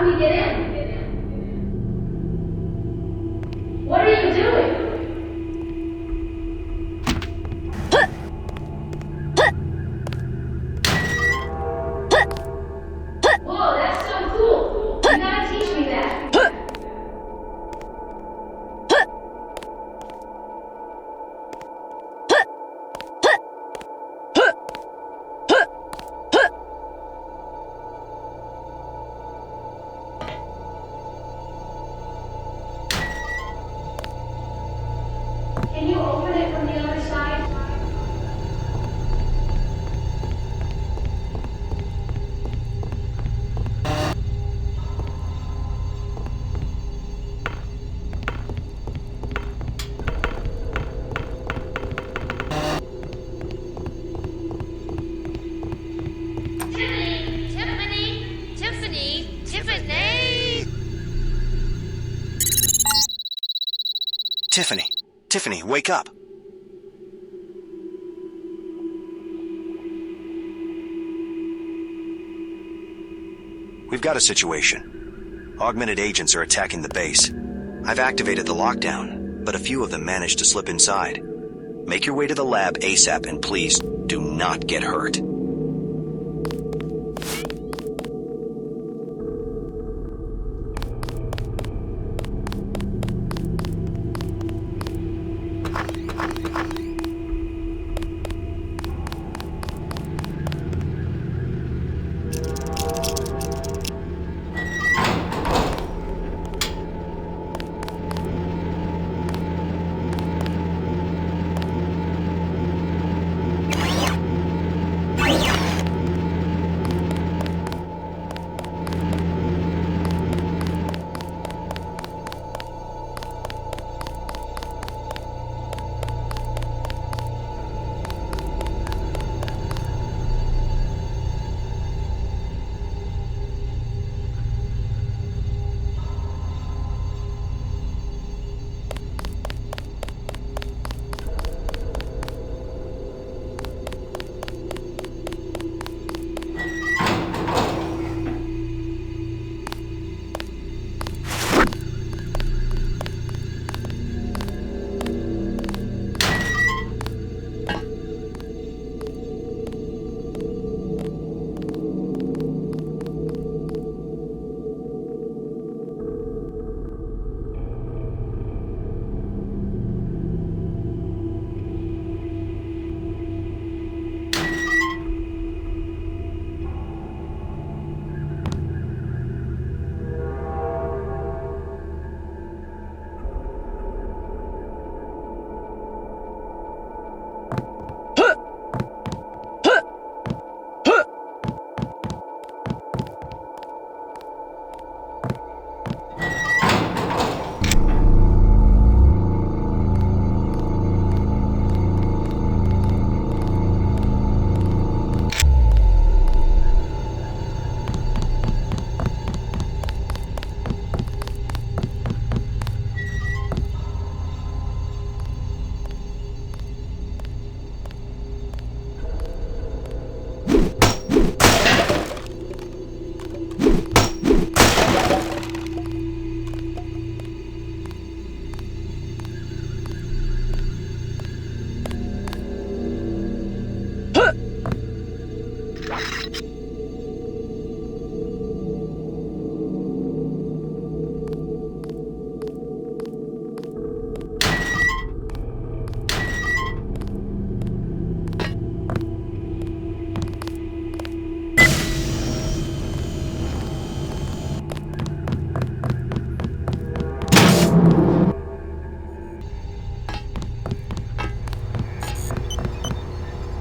do we get in? What are you doing? Whoa, that's so cool. You gotta teach me that. Can you open it from the other side? Tiffany, wake up. We've got a situation. Augmented agents are attacking the base. I've activated the lockdown, but a few of them managed to slip inside. Make your way to the lab ASAP and please do not get hurt.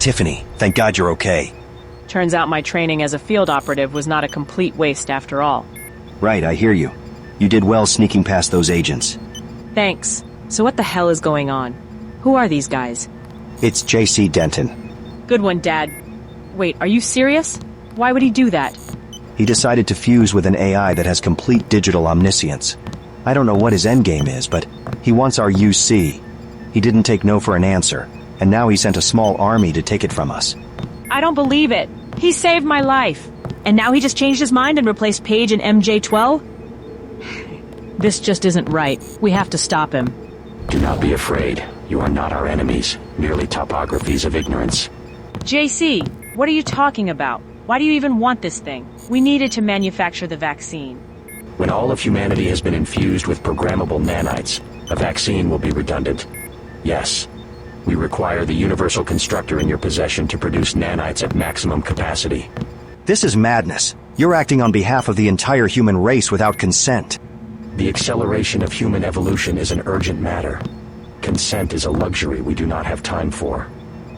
Tiffany, thank God you're okay. Turns out my training as a field operative was not a complete waste after all. Right, I hear you. You did well sneaking past those agents. Thanks. So what the hell is going on? Who are these guys? It's J.C. Denton. Good one, Dad. Wait, are you serious? Why would he do that? He decided to fuse with an AI that has complete digital omniscience. I don't know what his endgame is, but he wants our UC. He didn't take no for an answer, and now he sent a small army to take it from us. I don't believe it. He saved my life. And now he just changed his mind and replaced Paige and MJ-12? This just isn't right. We have to stop him. Do not be afraid. You are not our enemies, merely topographies of ignorance. JC, what are you talking about? Why do you even want this thing? We needed to manufacture the vaccine. When all of humanity has been infused with programmable nanites, a vaccine will be redundant. Yes. We require the universal constructor in your possession to produce nanites at maximum capacity. This is madness. You're acting on behalf of the entire human race without consent. The acceleration of human evolution is an urgent matter. Consent is a luxury we do not have time for.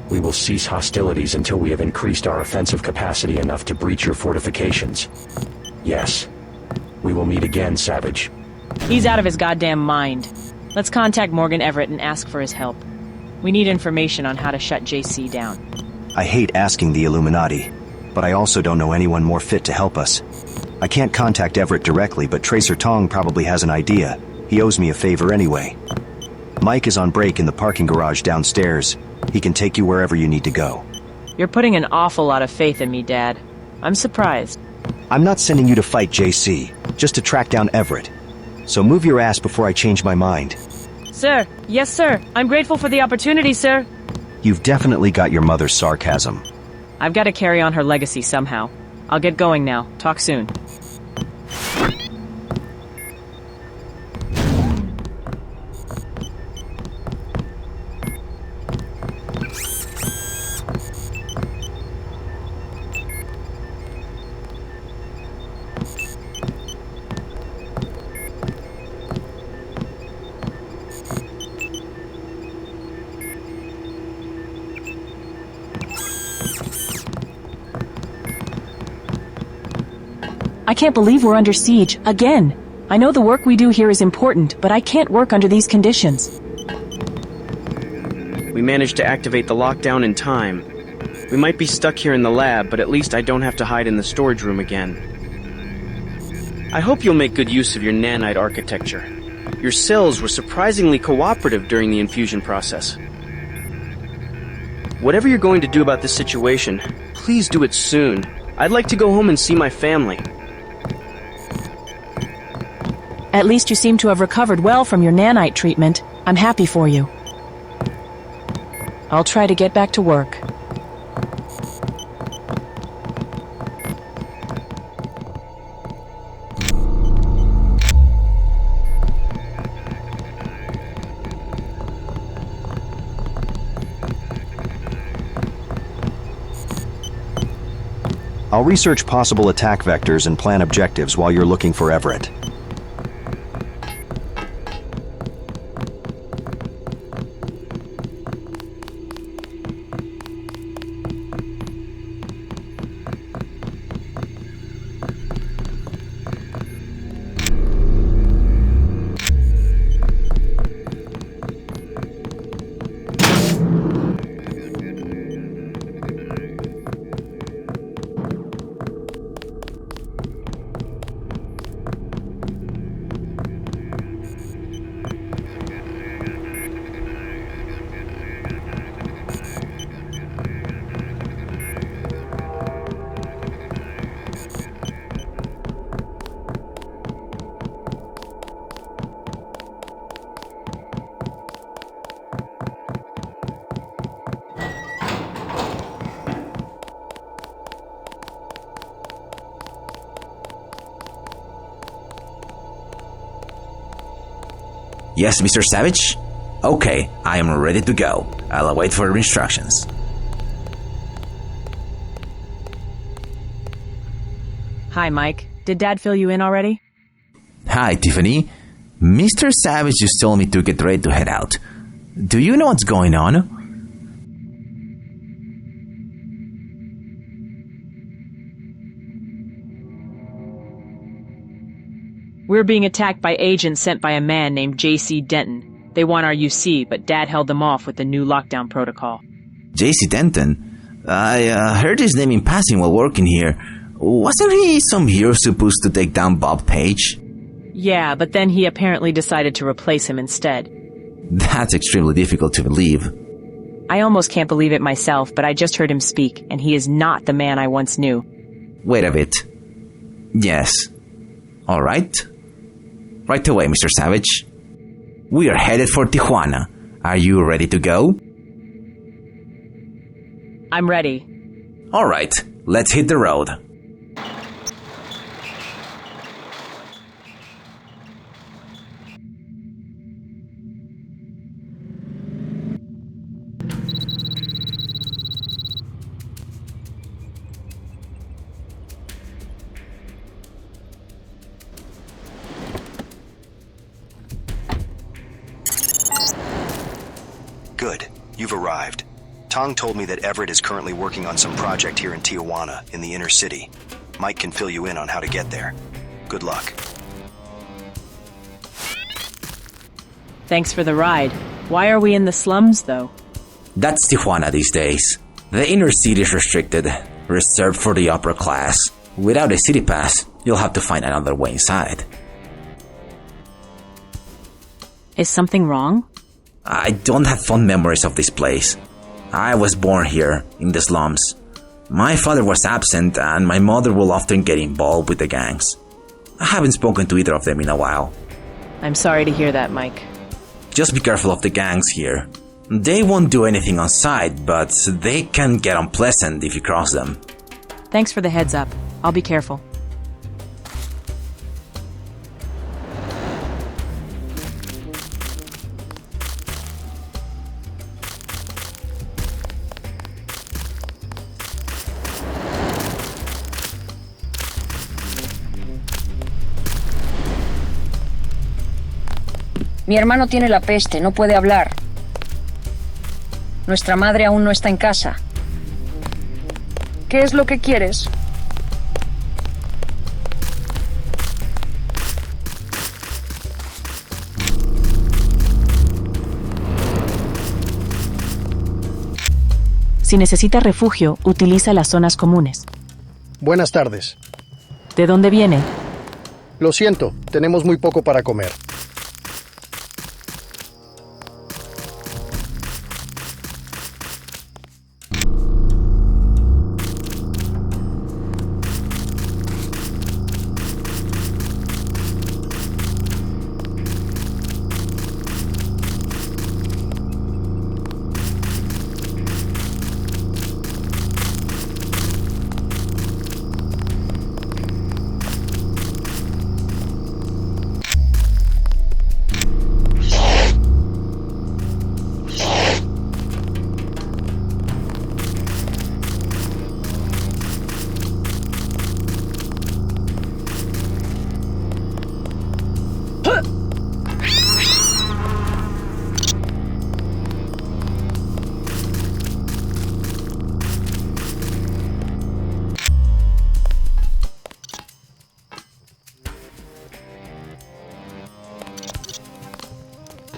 We will cease hostilities until we have increased our offensive capacity enough to breach your fortifications. Yes. We will meet again, Savage. He's out of his goddamn mind. Let's contact Morgan Everett and ask for his help. We need information on how to shut JC down. I hate asking the Illuminati, but I also don't know anyone more fit to help us. I can't contact Everett directly, but Tracer Tong probably has an idea. He owes me a favor anyway. Mike is on break in the parking garage downstairs. He can take you wherever you need to go. You're putting an awful lot of faith in me, Dad. I'm surprised. I'm not sending you to fight JC, just to track down Everett. So move your ass before I change my mind. Sir, yes sir. I'm grateful for the opportunity, sir. You've definitely got your mother's sarcasm. I've got to carry on her legacy somehow. I'll get going now. Talk soon. I can't believe we're under siege, again. I know the work we do here is important, but I can't work under these conditions. We managed to activate the lockdown in time. We might be stuck here in the lab, but at least I don't have to hide in the storage room again. I hope you'll make good use of your nanite architecture. Your cells were surprisingly cooperative during the infusion process. Whatever you're going to do about this situation, please do it soon. I'd like to go home and see my family. At least you seem to have recovered well from your nanite treatment. I'm happy for you. I'll try to get back to work. I'll research possible attack vectors and plan objectives while you're looking for Everett. Yes, Mr. Savage? Okay, I am ready to go. I'll await for your instructions. Hi, Mike. Did Dad fill you in already? Hi, Tiffany. Mr. Savage just told me to get ready to head out. Do you know what's going on? We're being attacked by agents sent by a man named J.C. Denton. They want our UC, but Dad held them off with the new lockdown protocol. J.C. Denton? I heard his name in passing while working here. Wasn't he some hero supposed to take down Bob Page? Yeah, but then he apparently decided to replace him instead. That's extremely difficult to believe. I almost can't believe it myself, but I just heard him speak, and he is not the man I once knew. Wait a bit. Yes. All right. Right away, Mr. Savage. We are headed for Tijuana. Are you ready to go? I'm ready. All right. Let's hit the road. Good. You've arrived. Tong told me that Everett is currently working on some project here in Tijuana, in the inner city. Mike can fill you in on how to get there. Good luck. Thanks for the ride. Why are we in the slums, though? That's Tijuana these days. The inner city is restricted, reserved for the upper class. Without a city pass, you'll have to find another way inside. Is something wrong? I don't have fond memories of this place. I was born here, in the slums. My father was absent, and my mother will often get involved with the gangs. I haven't spoken to either of them in a while. I'm sorry to hear that, Mike. Just be careful of the gangs here. They won't do anything on sight, but they can get unpleasant if you cross them. Thanks for the heads up. I'll be careful. Mi hermano tiene la peste, no puede hablar. Nuestra madre aún no está en casa. ¿Qué es lo que quieres? Si necesita refugio, utiliza las zonas comunes. Buenas tardes. ¿De dónde viene? Lo siento, tenemos muy poco para comer.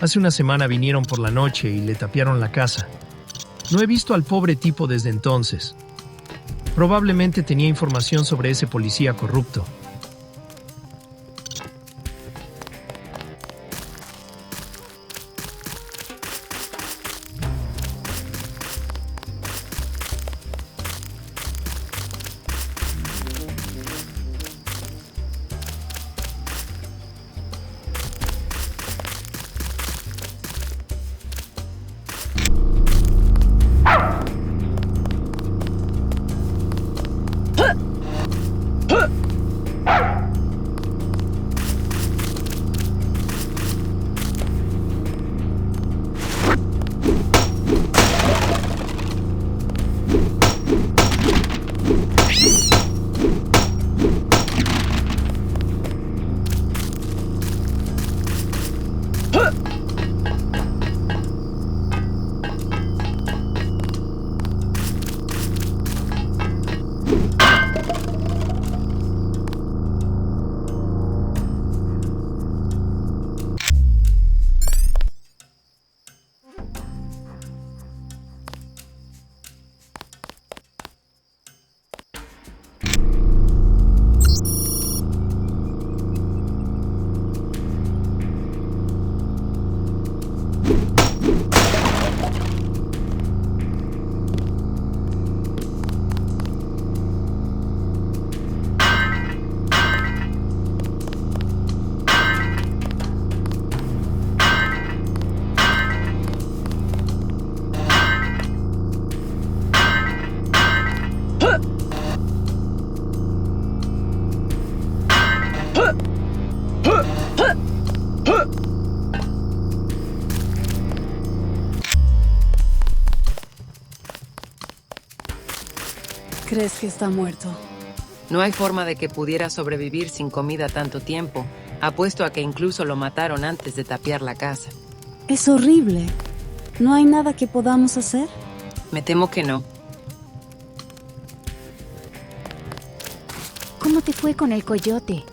Hace una semana vinieron por la noche y le tapiaron la casa. No he visto al pobre tipo desde entonces. Probablemente tenía información sobre ese policía corrupto. crees que está muerto? No hay forma de que pudiera sobrevivir sin comida tanto tiempo. Apuesto a que incluso lo mataron antes de tapiar la casa. Es horrible. ¿No hay nada que podamos hacer? Me temo que no. ¿Cómo te fue con el coyote?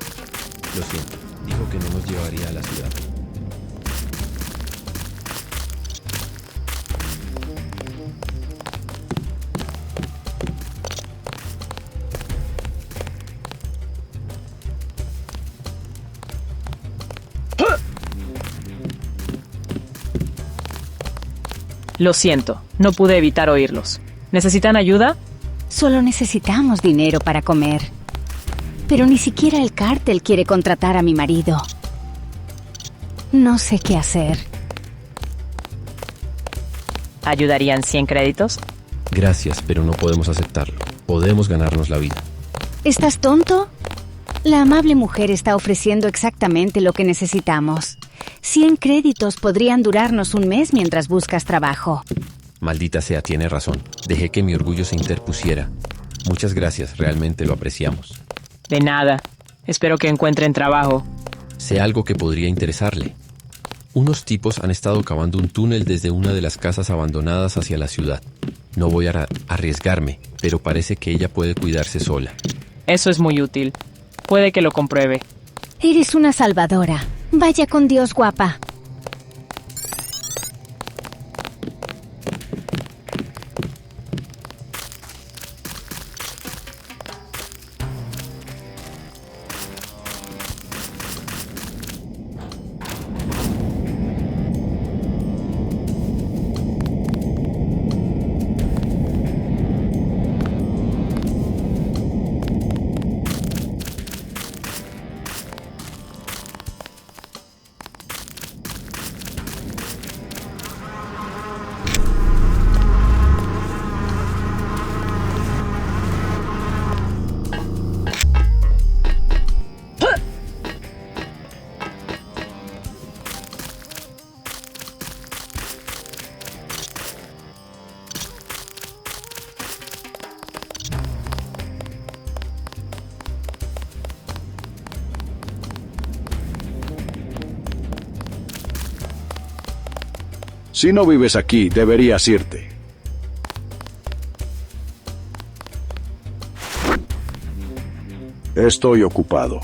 Lo siento, dijo que no nos llevaría a la ciudad. Lo siento, no pude evitar oírlos. ¿Necesitan ayuda? Solo necesitamos dinero para comer. Pero ni siquiera el cártel quiere contratar a mi marido. No sé qué hacer. ¿Ayudarían 100 créditos? Gracias, pero no podemos aceptarlo. Podemos ganarnos la vida. ¿Estás tonto? La amable mujer está ofreciendo exactamente lo que necesitamos. 100 créditos podrían durarnos un mes mientras buscas trabajo. Maldita sea, tiene razón. Dejé que mi orgullo se interpusiera. Muchas gracias, realmente lo apreciamos. De nada. Espero que encuentren trabajo. Sé algo que podría interesarle. Unos tipos han estado cavando un túnel desde una de las casas abandonadas hacia la ciudad. No voy a arriesgarme, pero parece que ella puede cuidarse sola. Eso es muy útil. Puede que lo compruebe. Eres una salvadora. Vaya con Dios, guapa. Si no vives aquí, deberías irte. Estoy ocupado.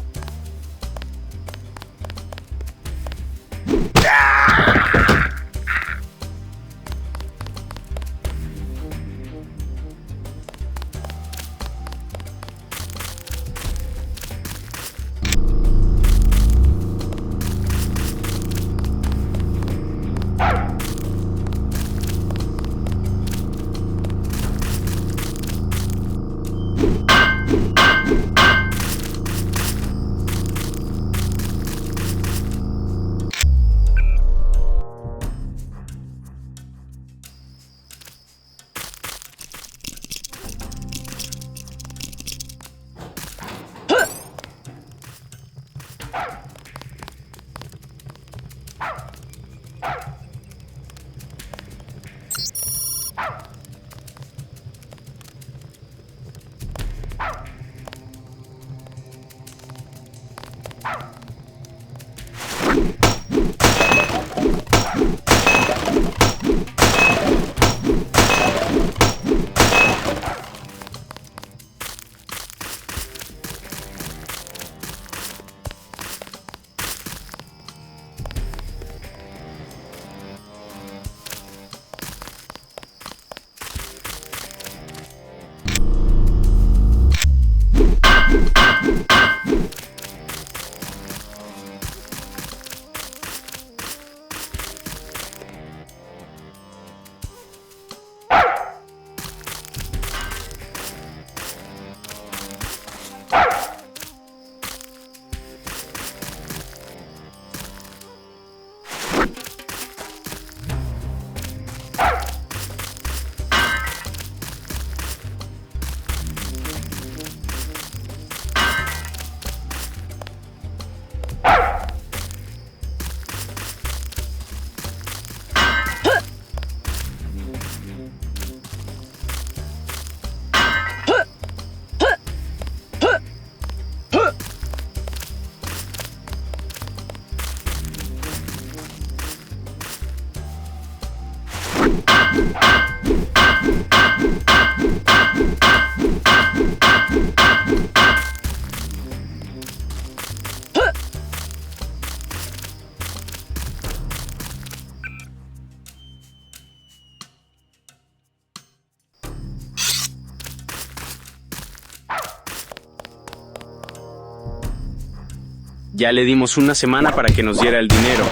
Ya le dimos una semana para que nos diera el dinero.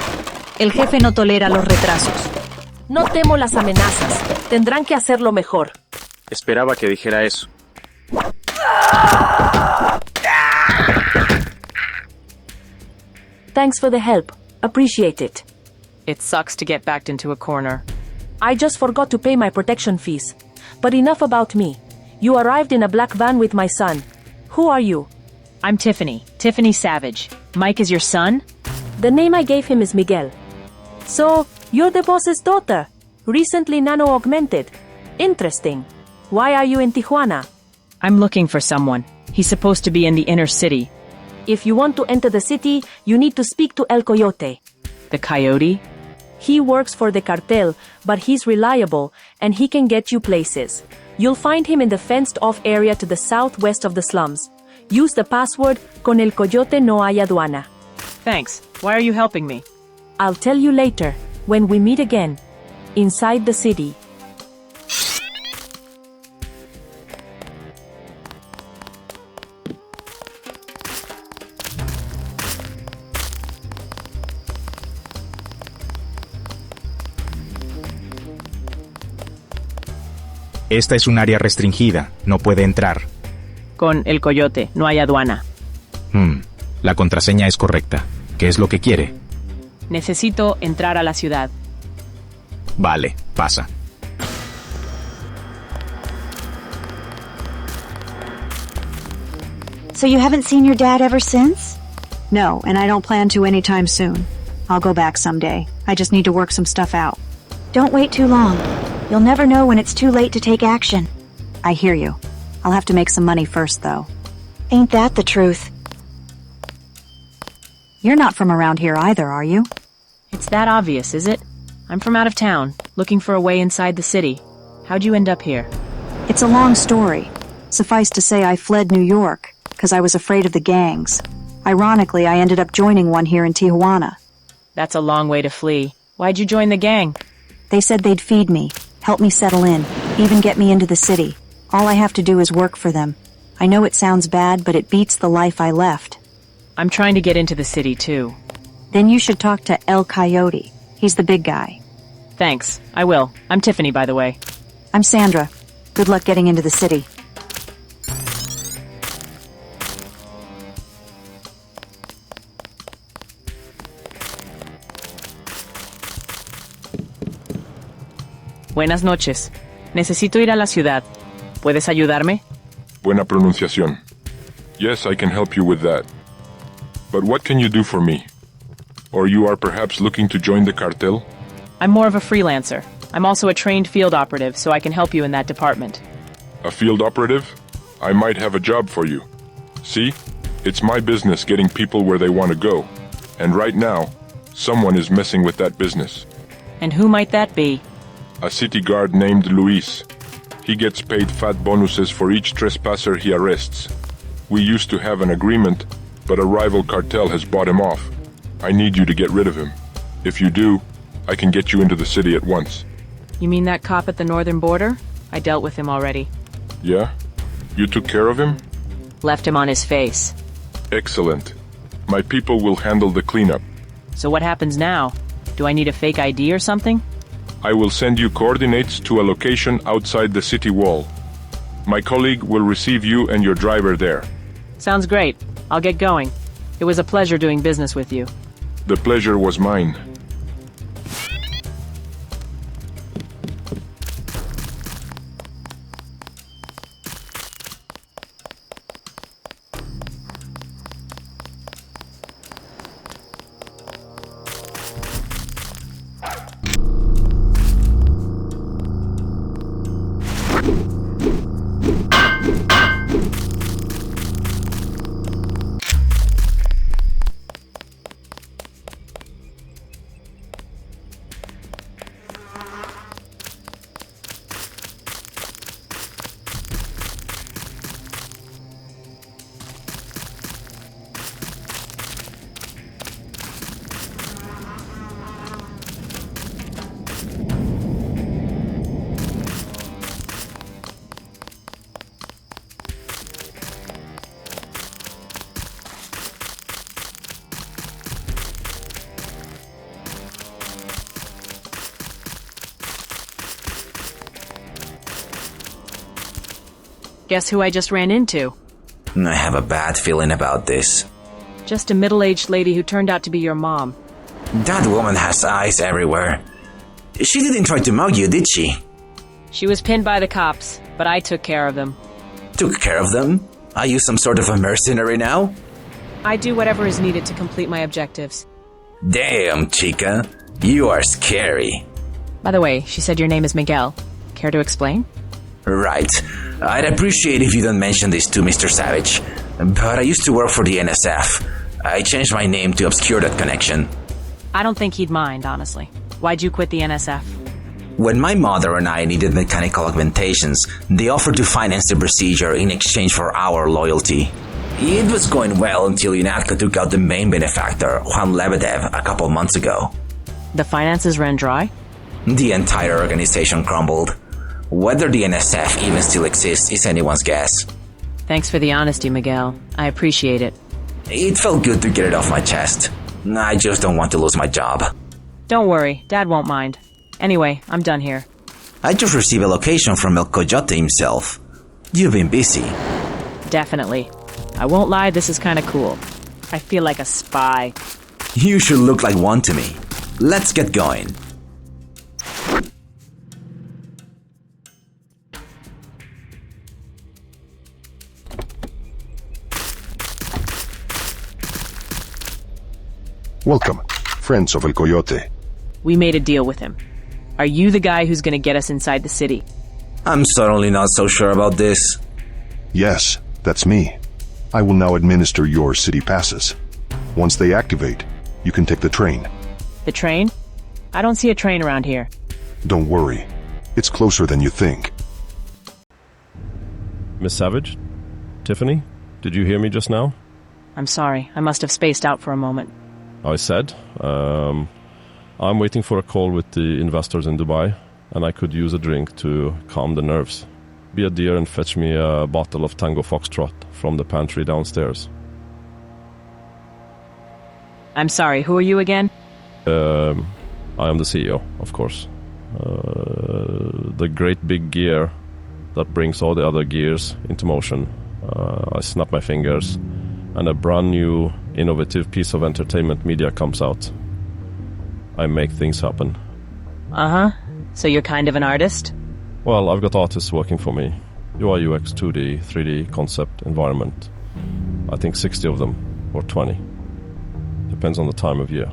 El jefe no tolera los retrasos. No temo las amenazas. Tendrán que hacerlo mejor. Esperaba que dijera eso. Thanks for the help. Appreciate it. It sucks to get backed into a corner. I just forgot to pay my protection fees. But enough about me. You arrived in a black van with my son. Who are you? I'm Tiffany Savage. Mike is your son? The name I gave him is Miguel. So, you're the boss's daughter. Recently nano-augmented. Interesting. Why are you in Tijuana? I'm looking for someone. He's supposed to be in the inner city. If you want to enter the city, you need to speak to El Coyote. The Coyote? He works for the cartel, but he's reliable, and he can get you places. You'll find him in the fenced-off area to the southwest of the slums. Use the password con el coyote no hay aduana. Thanks. Why are you helping me? I'll tell you later, when we meet again. Inside the city. Esta es un área restringida, no puede entrar. Con el coyote, no hay aduana. La contraseña es correcta. ¿Qué es lo que quiere? Necesito entrar a la ciudad. Vale, pasa. So you haven't seen your dad ever since? No, and I don't plan to anytime soon. I'll go back someday. I just need to work some stuff out. Don't wait too long. You'll never know when it's too late to take action. I hear you. I'll have to make some money first, though. Ain't that the truth? You're not from around here either, are you? It's that obvious, is it? I'm from out of town, looking for a way inside the city. How'd you end up here? It's a long story. Suffice to say I fled New York, because I was afraid of the gangs. Ironically, I ended up joining one here in Tijuana. That's a long way to flee. Why'd you join the gang? They said they'd feed me, help me settle in, even get me into the city. All I have to do is work for them. I know it sounds bad, but it beats the life I left. I'm trying to get into the city, too. Then you should talk to El Coyote. He's the big guy. Thanks. I will. I'm Tiffany, by the way. I'm Sandra. Good luck getting into the city. Buenas noches. Necesito ir a la ciudad. ¿Puedes ayudarme? Buena pronunciación. Yes, I can help you with that. But what can you do for me? Or you are perhaps looking to join the cartel? I'm more of a freelancer. I'm also a trained field operative, so I can help you in that department. A field operative? I might have a job for you. See? It's my business getting people where they want to go. And right now, someone is messing with that business. And who might that be? A city guard named Luis. He gets paid fat bonuses for each trespasser he arrests. We used to have an agreement, but a rival cartel has bought him off. I need you to get rid of him. If you do, I can get you into the city at once. You mean that cop at the northern border? I dealt with him already. Yeah? You took care of him? Left him on his face. Excellent. My people will handle the cleanup. So what happens now? Do I need a fake ID or something? I will send you coordinates to a location outside the city wall. My colleague will receive you and your driver there. Sounds great. I'll get going. It was a pleasure doing business with you. The pleasure was mine. Guess who I just ran into? I have a bad feeling about this. Just a middle-aged lady who turned out to be your mom. That woman has eyes everywhere. She didn't try to mug you, did she? She was pinned by the cops, but I took care of them. Took care of them? Are you some sort of a mercenary now? I do whatever is needed to complete my objectives. Damn, chica. You are scary. By the way, she said your name is Miguel. Care to explain? Right. I'd appreciate if you don't mention this to Mr. Savage. But I used to work for the NSF. I changed my name to obscure that connection. I don't think he'd mind, honestly. Why'd you quit the NSF? When my mother and I needed mechanical augmentations, they offered to finance the procedure in exchange for our loyalty. It was going well until UNATCO took out the main benefactor, Juan Lebedev, a couple months ago. The finances ran dry? The entire organization crumbled. Whether the NSF even still exists is anyone's guess. Thanks for the honesty, Miguel. I appreciate it. It felt good to get it off my chest. I just don't want to lose my job. Don't worry, Dad won't mind. Anyway, I'm done here. I just received a location from El Coyote himself. You've been busy. Definitely. I won't lie, this is kinda cool. I feel like a spy. You should look like one to me. Let's get going. Welcome, friends of El Coyote. We made a deal with him. Are you the guy who's gonna get us inside the city? I'm certainly not so sure about this. Yes, that's me. I will now administer your city passes. Once they activate, you can take the train. The train? I don't see a train around here. Don't worry. It's closer than you think. Miss Savage? Tiffany? Did you hear me just now? I'm sorry, I must have spaced out for a moment. I said, I'm waiting for a call with the investors in Dubai, and I could use a drink to calm the nerves. Be a dear and fetch me a bottle of Tango Foxtrot from the pantry downstairs. I'm sorry, who are you again? I am the CEO, of course. The great big gear that brings all the other gears into motion. I snap my fingers, and a brand new, innovative piece of entertainment media comes out. I make things happen. Uh-huh. So you're kind of an artist? Well, I've got artists working for me. UI, UX, 2D, 3D, concept, environment. I think 60 of them, or 20. Depends on the time of year.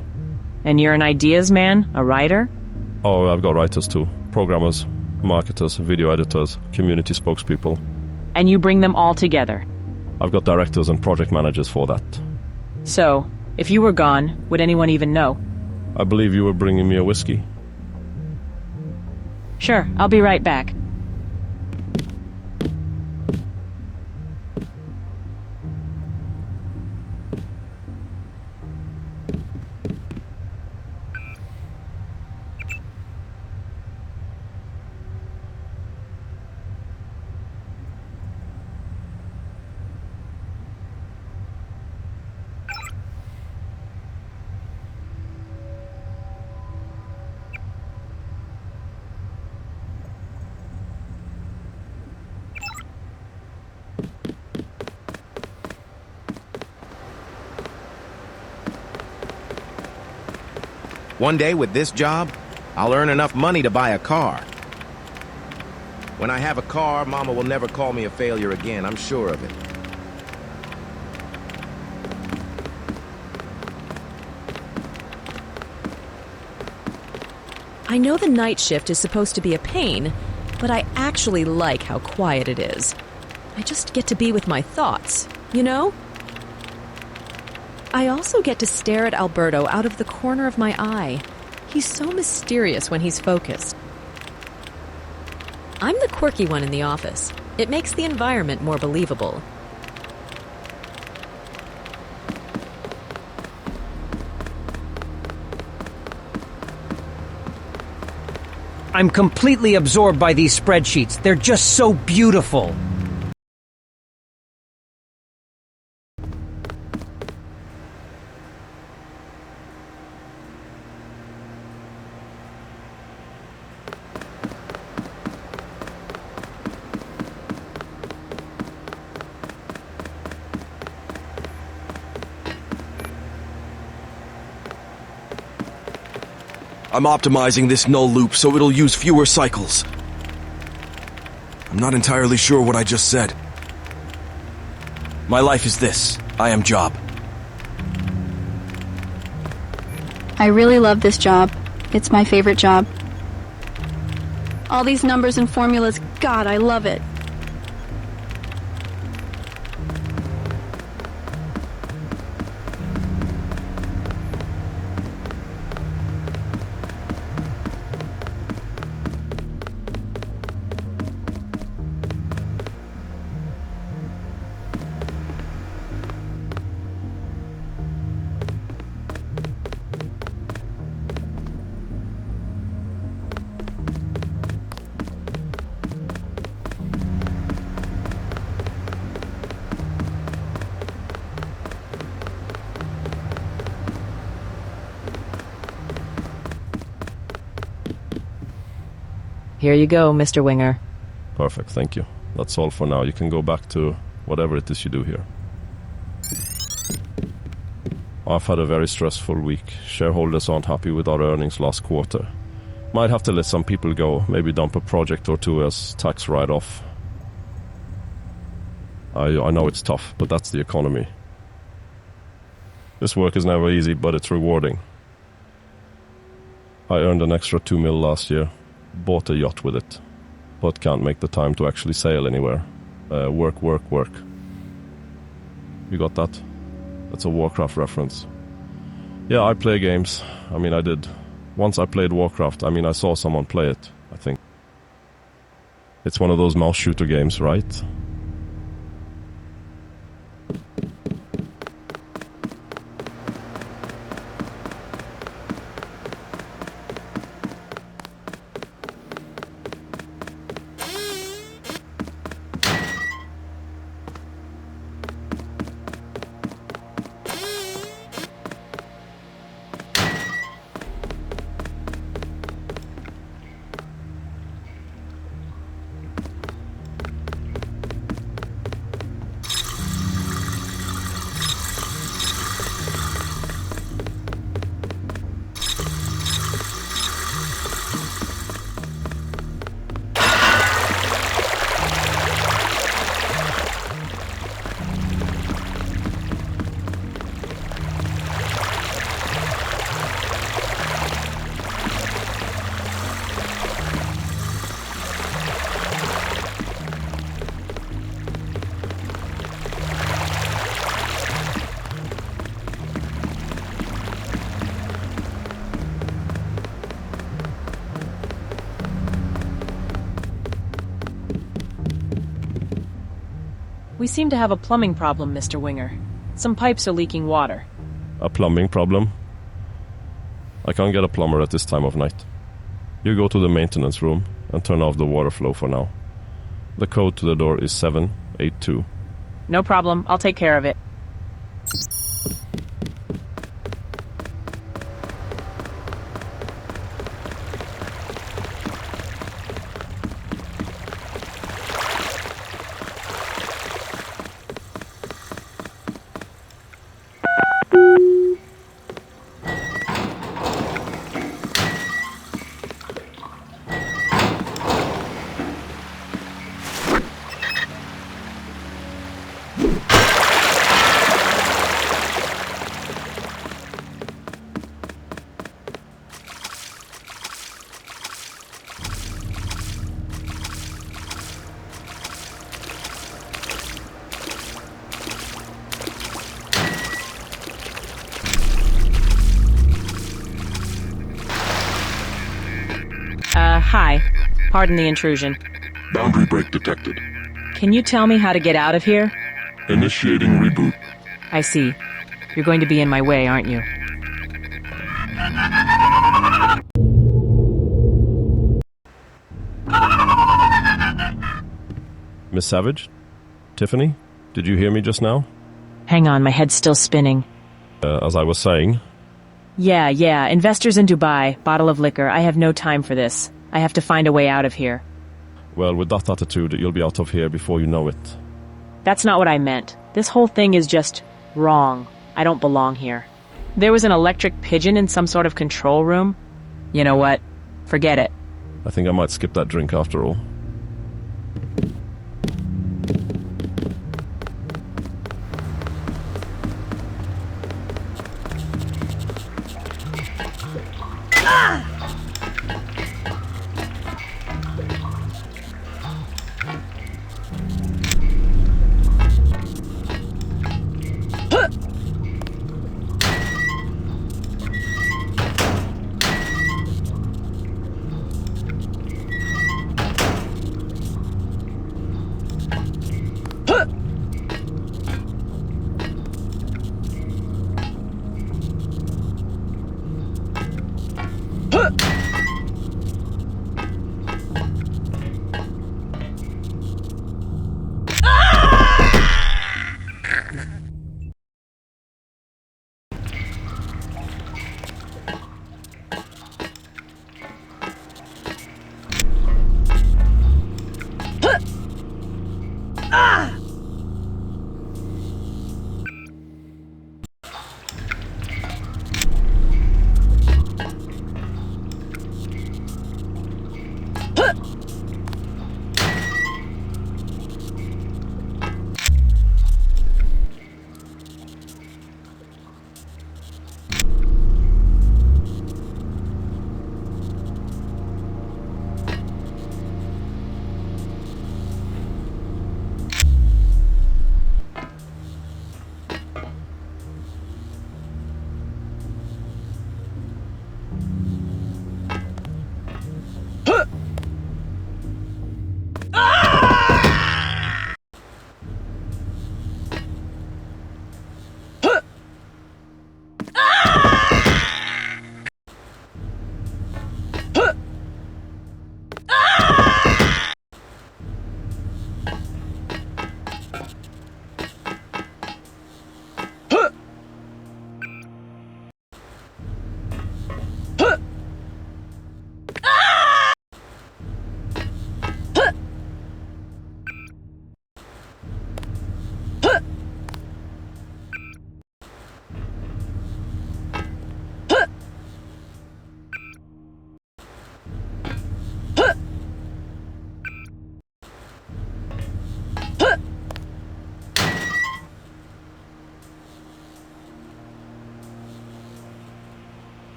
And you're an ideas man? A writer? Oh, I've got writers too. Programmers, marketers, video editors, community spokespeople. And you bring them all together? I've got directors and project managers for that. So, if you were gone, would anyone even know? I believe you were bringing me a whiskey. Sure, I'll be right back. One day with this job, I'll earn enough money to buy a car. When I have a car, Mama will never call me a failure again, I'm sure of it. I know the night shift is supposed to be a pain, but I actually like how quiet it is. I just get to be with my thoughts, you know? I also get to stare at Alberto out of the corner of my eye. He's so mysterious when he's focused. I'm the quirky one in the office. It makes the environment more believable. I'm completely absorbed by these spreadsheets. They're just so beautiful. I'm optimizing this null loop so it'll use fewer cycles. I'm not entirely sure what I just said. My life is this. I am Job. I really love this job. It's my favorite job. All these numbers and formulas, God, I love it. Here you go, Mr. Winger. Perfect, thank you. That's all for now. You can go back to whatever it is you do here. I've had a very stressful week. Shareholders aren't happy with our earnings last quarter. Might have to let some people go, maybe dump a project or two as tax write-off. I know it's tough, but that's the economy. This work is never easy, but it's rewarding. I earned an extra 2 mil last year. Bought a yacht with it, but can't make the time to actually sail anywhere. Work. You got that? That's a Warcraft reference. Yeah, I play games. I mean, I did. Once I played Warcraft, I saw someone play it, I think. It's one of those mouse shooter games, right? We seem to have a plumbing problem, Mr. Winger. Some pipes are leaking water. A plumbing problem? I can't get a plumber at this time of night. You go to the maintenance room and turn off the water flow for now. The code to the door is 782. No problem. I'll take care of it. Hi. Pardon the intrusion. Boundary break detected. Can you tell me how to get out of here? Initiating reboot. I see. You're going to be in my way, aren't you? Miss Savage? Tiffany? Did you hear me just now? Hang on, my head's still spinning. As I was saying... Yeah. Investors in Dubai, bottle of liquor. I have no time for this. I have to find a way out of here. Well, with that attitude, you'll be out of here before you know it. That's not what I meant. This whole thing is just wrong. I don't belong here. There was an electric pigeon in some sort of control room. You know what? Forget it. I think I might skip that drink after all.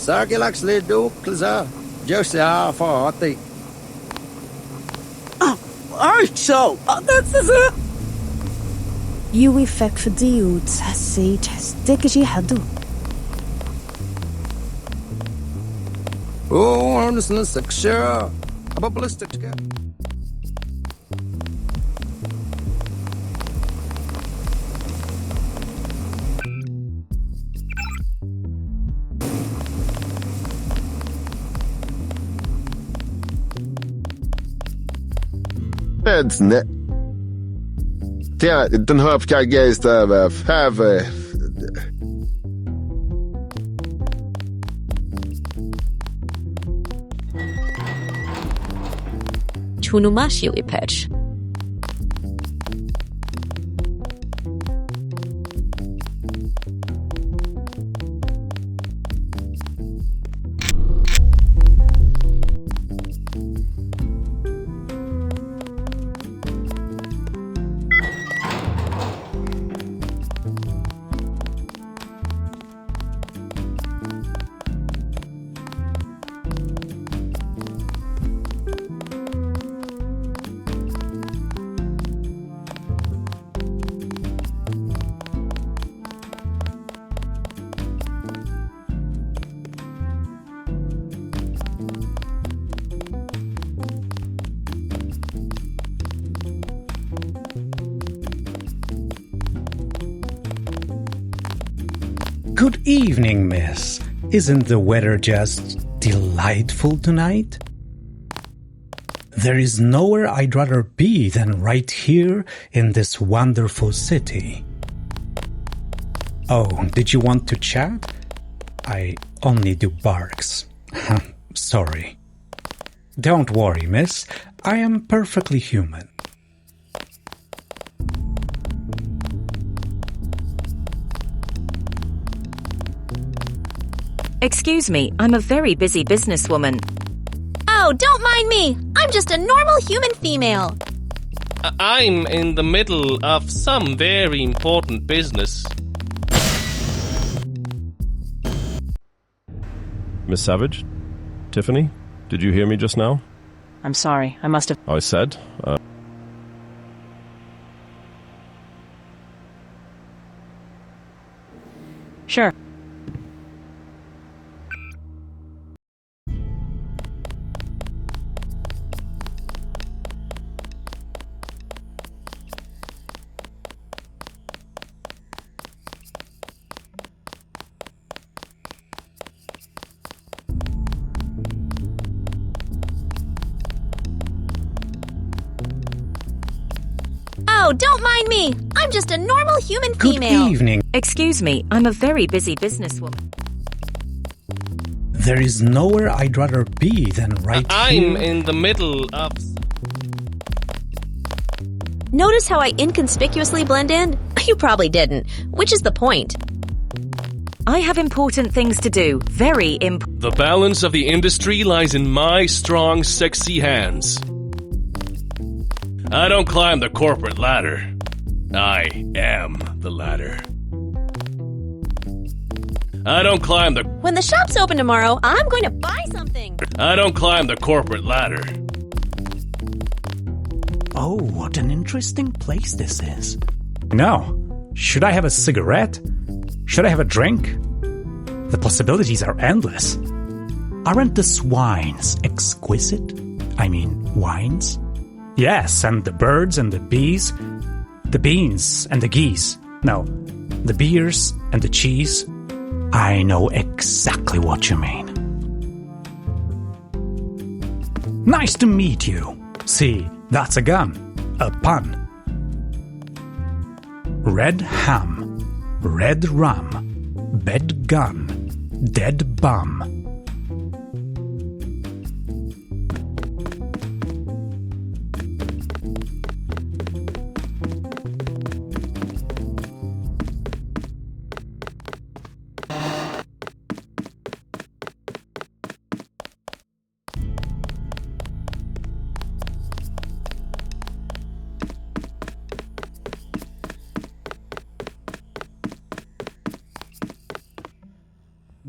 Sargilaxli duklza, Josia Forti. Archo, that's it. يوفق في ديو تحسي تحسدك شي حدو. Oh, I'm just listening, sure. About ballistic. That's net. Tiens, den Hauptgeist have Tunumashi pitch. Good evening, miss. Isn't the weather just delightful tonight? There is nowhere I'd rather be than right here in this wonderful city. Oh, did you want to chat? I only do barks. Sorry. Don't worry, miss. I am perfectly human. Excuse me, I'm a very busy businesswoman. Oh, don't mind me. I'm just a normal human female. I'm in the middle of some very important business. Miss Savage? Tiffany? Did you hear me just now? I'm sorry, I must have... I said... Sure. Oh, don't mind me. I'm just a normal human female. Good evening. Excuse me, I'm a very busy businesswoman. There is nowhere I'd rather be than right here. I'm in the middle of... Notice how I inconspicuously blend in? You probably didn't, which is the point. I have important things to do. Very important. The balance of the industry lies in my strong, sexy hands. I don't climb the corporate ladder. I am the ladder. I don't climb the... When the shop's open tomorrow, I'm going to buy something. I don't climb the corporate ladder. Oh, what an interesting place this is. Now, should I have a cigarette? Should I have a drink? The possibilities are endless. Aren't the swines exquisite? I mean, wines? Yes, and the birds and the bees, the beans and the geese. No, the beers and the cheese. I know exactly what you mean. Nice to meet you. See, that's a gun. A pun. Red ham. Red rum. Bed gun. Dead bum.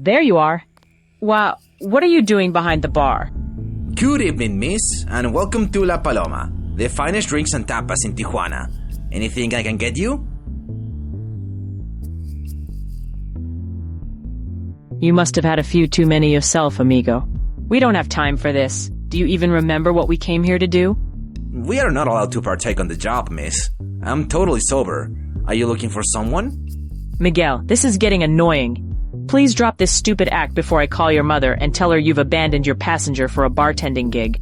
There you are. Wow, what are you doing behind the bar? Good evening, miss, and welcome to La Paloma, the finest drinks and tapas in Tijuana. Anything I can get you? You must have had a few too many yourself, amigo. We don't have time for this. Do you even remember what we came here to do? We are not allowed to partake on the job, miss. I'm totally sober. Are you looking for someone? Miguel, this is getting annoying. Please drop this stupid act before I call your mother and tell her you've abandoned your passenger for a bartending gig.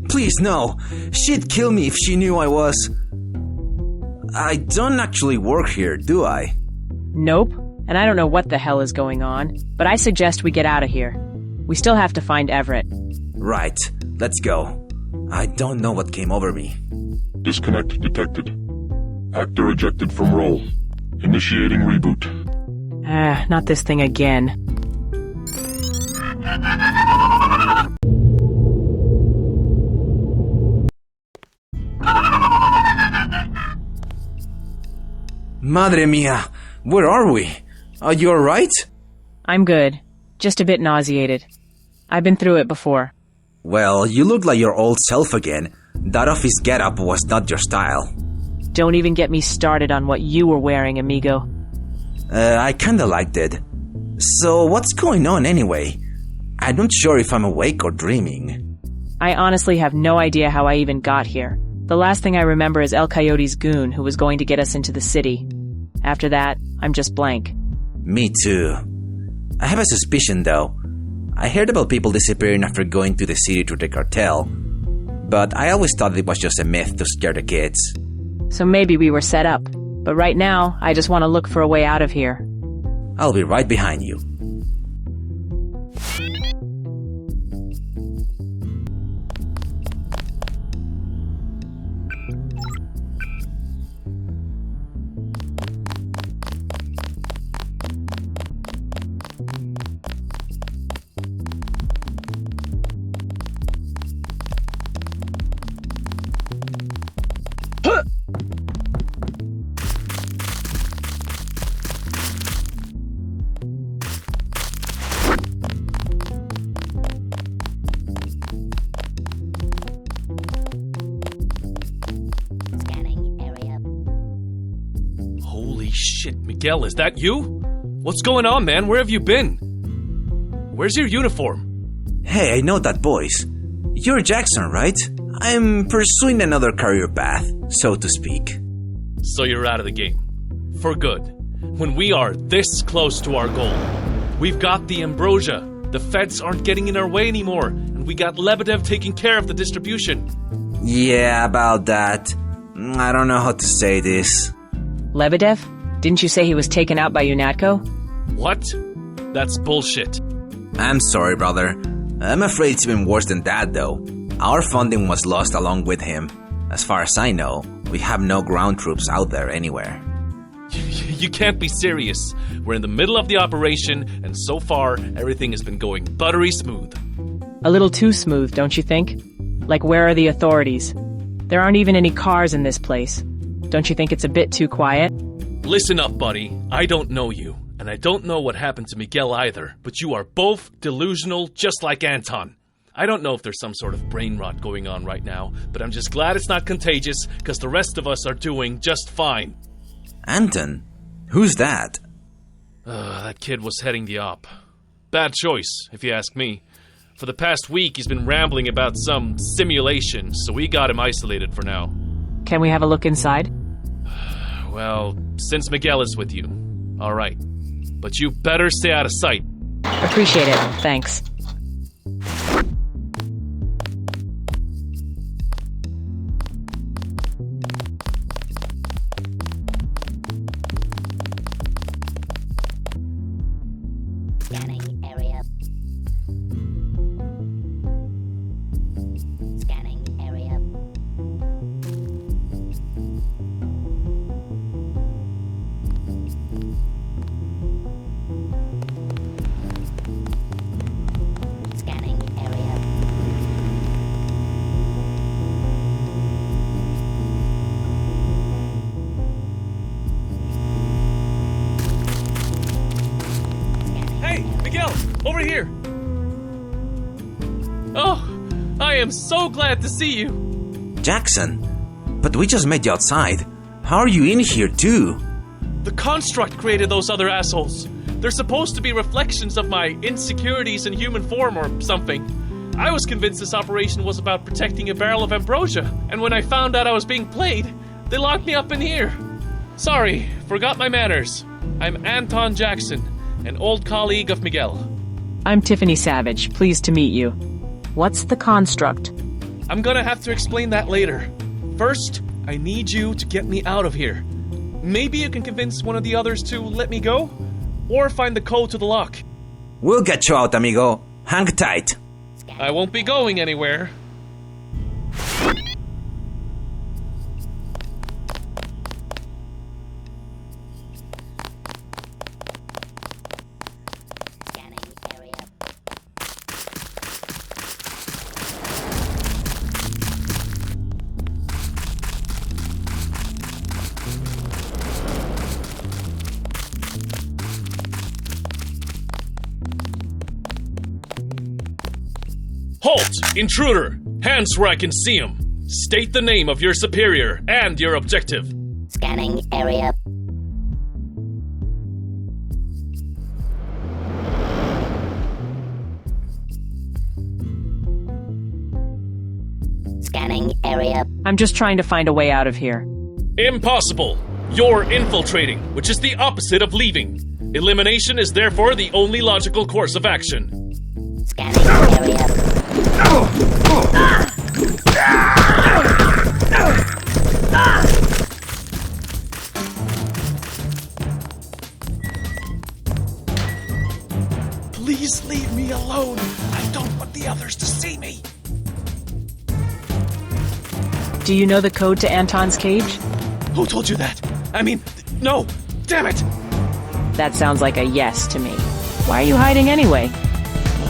Please, no. She'd kill me if she knew I was... I don't actually work here, do I? Nope, and I don't know what the hell is going on, but I suggest we get out of here. We still have to find Everett. Right, let's go. I don't know what came over me. Disconnect detected. Actor ejected from role. Initiating reboot. Not this thing again. Madre mia, where are we? Are you alright? I'm good. Just a bit nauseated. I've been through it before. Well, you look like your old self again. That office getup was not your style. Don't even get me started on what you were wearing, amigo. I kinda liked it. So what's going on anyway? I'm not sure if I'm awake or dreaming. I honestly have no idea how I even got here. The last thing I remember is El Coyote's goon who was going to get us into the city. After that, I'm just blank. Me too. I have a suspicion though. I heard about people disappearing after going to the city to the cartel, but I always thought it was just a myth to scare the kids. So maybe we were set up. But right now, I just want to look for a way out of here. I'll be right behind you. Shit, Miguel, is that you? What's going on, man? Where have you been? Where's your uniform? Hey, I know that voice. You're Jackson, right? I'm pursuing another career path, so to speak. So you're out of the game. For good. When we are this close to our goal. We've got the ambrosia. The feds aren't getting in our way anymore, and we got Lebedev taking care of the distribution. Yeah, about that. I don't know how to say this. Lebedev? Didn't you say he was taken out by UNATCO? What? That's bullshit. I'm sorry, brother. I'm afraid it's even worse than that, though. Our funding was lost along with him. As far as I know, we have no ground troops out there anywhere. You can't be serious. We're in the middle of the operation, and so far, everything has been going buttery smooth. A little too smooth, don't you think? Like, where are the authorities? There aren't even any cars in this place. Don't you think it's a bit too quiet? Listen up, buddy. I don't know you, and I don't know what happened to Miguel either, but you are both delusional just like Anton. I don't know if there's some sort of brain rot going on right now, but I'm just glad it's not contagious, because the rest of us are doing just fine. Anton? Who's that? That kid was heading the op. Bad choice, if you ask me. For the past week, he's been rambling about some simulation, so we got him isolated for now. Can we have a look inside? Well, since Miguel is with you, all right. But you better stay out of sight. Appreciate it, thanks. Scanning area. Scanning area. Scanning area. Hey, Miguel, over here. Oh, I am so glad to see you. Jackson? But we just met you outside. How are you in here too? The construct created those other assholes. They're supposed to be reflections of my insecurities in human form or something. I was convinced this operation was about protecting a barrel of ambrosia, and when I found out I was being played, they locked me up in here. Sorry, forgot my manners. I'm Anton Jackson, an old colleague of Miguel. I'm Tiffany Savage, pleased to meet you. What's the construct? I'm gonna have to explain that later. First, I need you to get me out of here. Maybe you can convince one of the others to let me go? Or find the code to the lock. We'll get you out, amigo. Hang tight. I won't be going anywhere. Halt! Intruder! Hands where I can see him. State the name of your superior and your objective. Scanning area. Scanning area. I'm just trying to find a way out of here. Impossible! You're infiltrating, which is the opposite of leaving. Elimination is therefore the only logical course of action. Scanning area. Please leave me alone. I don't want the others to see me. Do you know the code to Anton's cage? Who told you that? I mean, no! Damn it! That sounds like a yes to me. Why are you hiding anyway?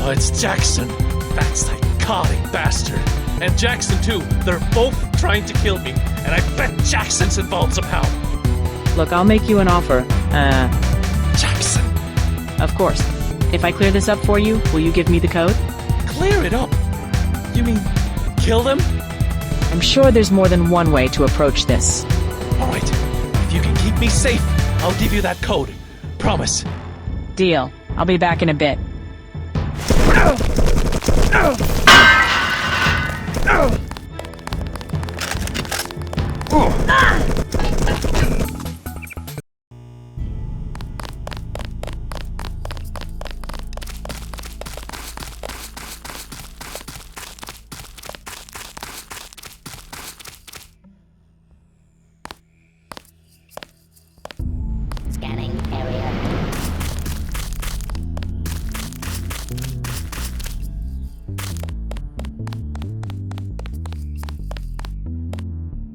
Oh, it's Jackson. That psychotic bastard. And Jackson, too. They're both trying to kill me. And I bet Jackson's involved somehow. Look, I'll make you an offer. Jackson! Of course. If I clear this up for you, will you give me the code? Clear it up? You mean kill them? I'm sure there's more than one way to approach this. Alright. If you can keep me safe, I'll give you that code. Promise. Deal. I'll be back in a bit. Scanning area.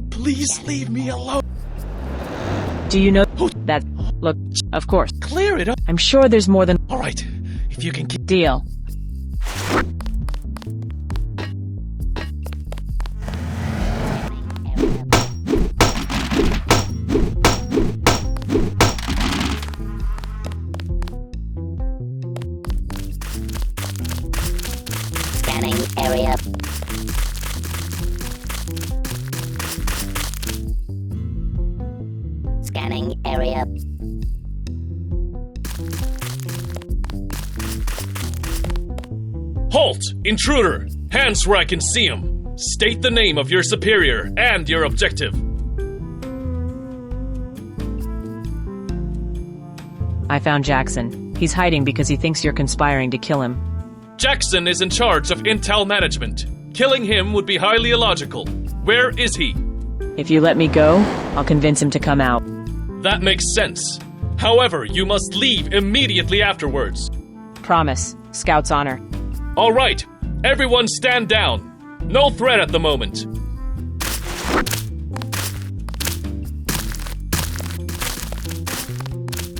Please leave me alone. Do you know that? Look, of course. Clear it up. I'm sure there's more than. Alright. If you can keep. Deal. Scanning area. Scanning area. Halt! Intruder! Hands where I can see him. State the name of your superior and your objective. I found Jackson. He's hiding because he thinks you're conspiring to kill him. Jackson is in charge of intel management. Killing him would be highly illogical. Where is he? If you let me go, I'll convince him to come out. That makes sense. However, you must leave immediately afterwards. Promise. Scout's honor. All right. Everyone stand down. No threat at the moment.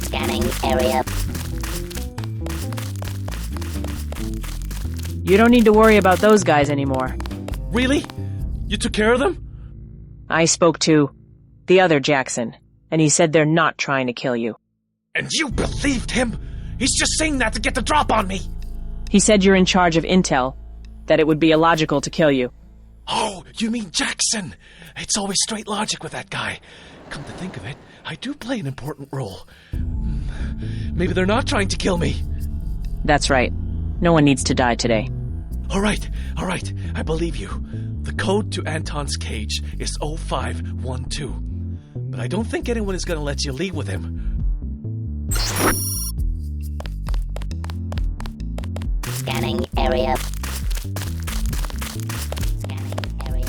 Scanning area. You don't need to worry about those guys anymore. Really? You took care of them? I spoke to the other Jackson, and he said they're not trying to kill you. And you believed him? He's just saying that to get the drop on me. He said you're in charge of intel, that it would be illogical to kill you. Oh, you mean Jackson? It's always straight logic with that guy. Come to think of it, I do play an important role. Maybe they're not trying to kill me. That's right. No one needs to die today. All right, I believe you. The code to Anton's cage is 0512. But I don't think anyone is going to let you leave with him. Scanning area. Scanning area.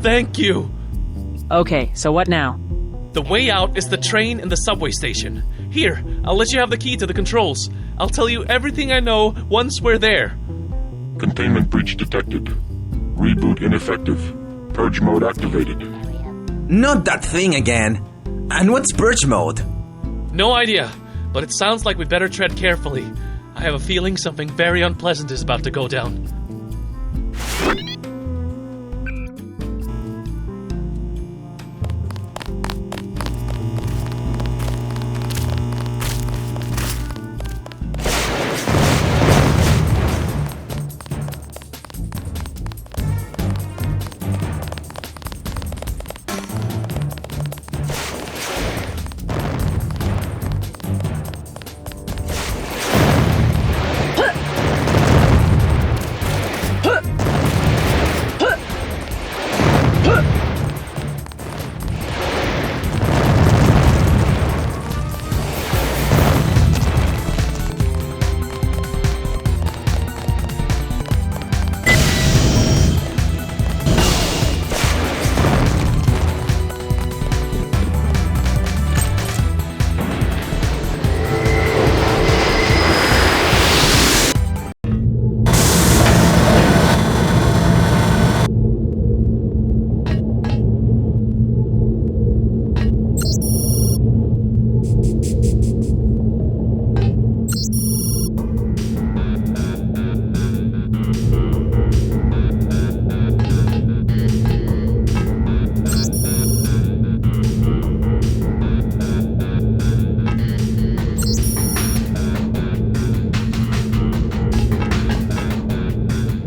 Thank you. Okay, so what now? The way out is the train and the subway station. Here, I'll let you have the key to the controls. I'll tell you everything I know once we're there. Containment breach detected. Reboot ineffective. Purge mode activated. Not that thing again. And what's purge mode? No idea, but it sounds like we better tread carefully. I have a feeling something very unpleasant is about to go down.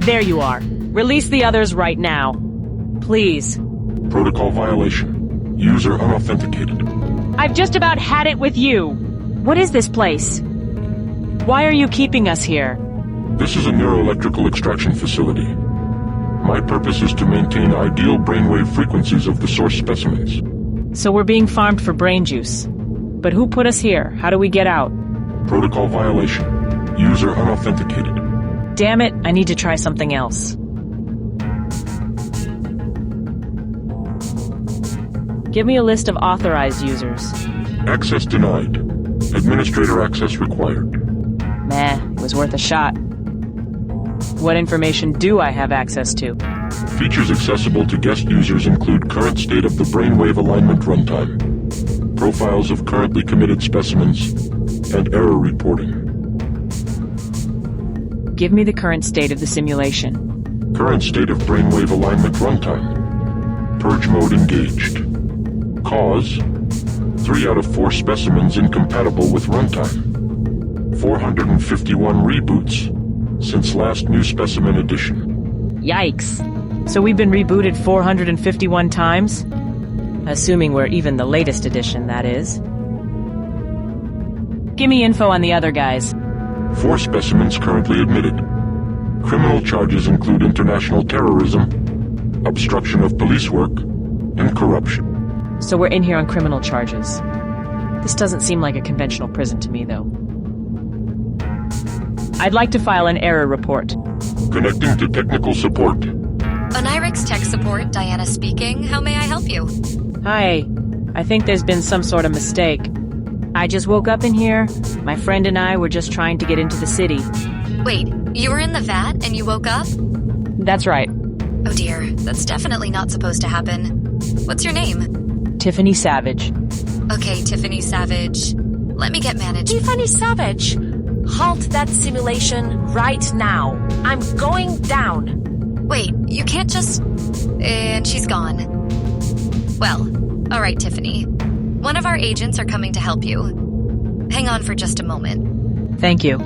There you are. Release the others right now. Please. Protocol violation. User unauthenticated. I've just about had it with you. What is this place? Why are you keeping us here? This is a neuroelectrical extraction facility. My purpose is to maintain ideal brainwave frequencies of the source specimens. So we're being farmed for brain juice. But who put us here? How do we get out? Protocol violation. User unauthenticated. Damn it, I need to try something else. Give me a list of authorized users. Access denied. Administrator access required. Meh, it was worth a shot. What information do I have access to? Features accessible to guest users include current state of the brainwave alignment runtime, profiles of currently committed specimens, and error reporting. Give me the current state of the simulation. Current state of brainwave alignment runtime. Purge mode engaged. Cause: 3 out of 4 specimens incompatible with runtime. 451 reboots since last new specimen edition. Yikes. So we've been rebooted 451 times? Assuming we're even the latest edition, that is. Give me info on the other guys. 4 specimens currently admitted. Criminal charges include international terrorism, obstruction of police work, and corruption. So we're in here on criminal charges. This doesn't seem like a conventional prison to me, though. I'd like to file an error report. Connecting to technical support. Onirix Tech Support, Diana speaking. How may I help you? Hi. I think there's been some sort of mistake. I just woke up in here. My friend and I were just trying to get into the city. Wait, you were in the vat and you woke up? That's right. Oh dear, that's definitely not supposed to happen. What's your name? Tiffany Savage. Okay, Tiffany Savage. Let me get managed. Tiffany Savage! Halt that simulation right now. I'm going down. Wait, you can't just... And she's gone. Well, alright, Tiffany. One of our agents are coming to help you. Hang on for just a moment. Thank you.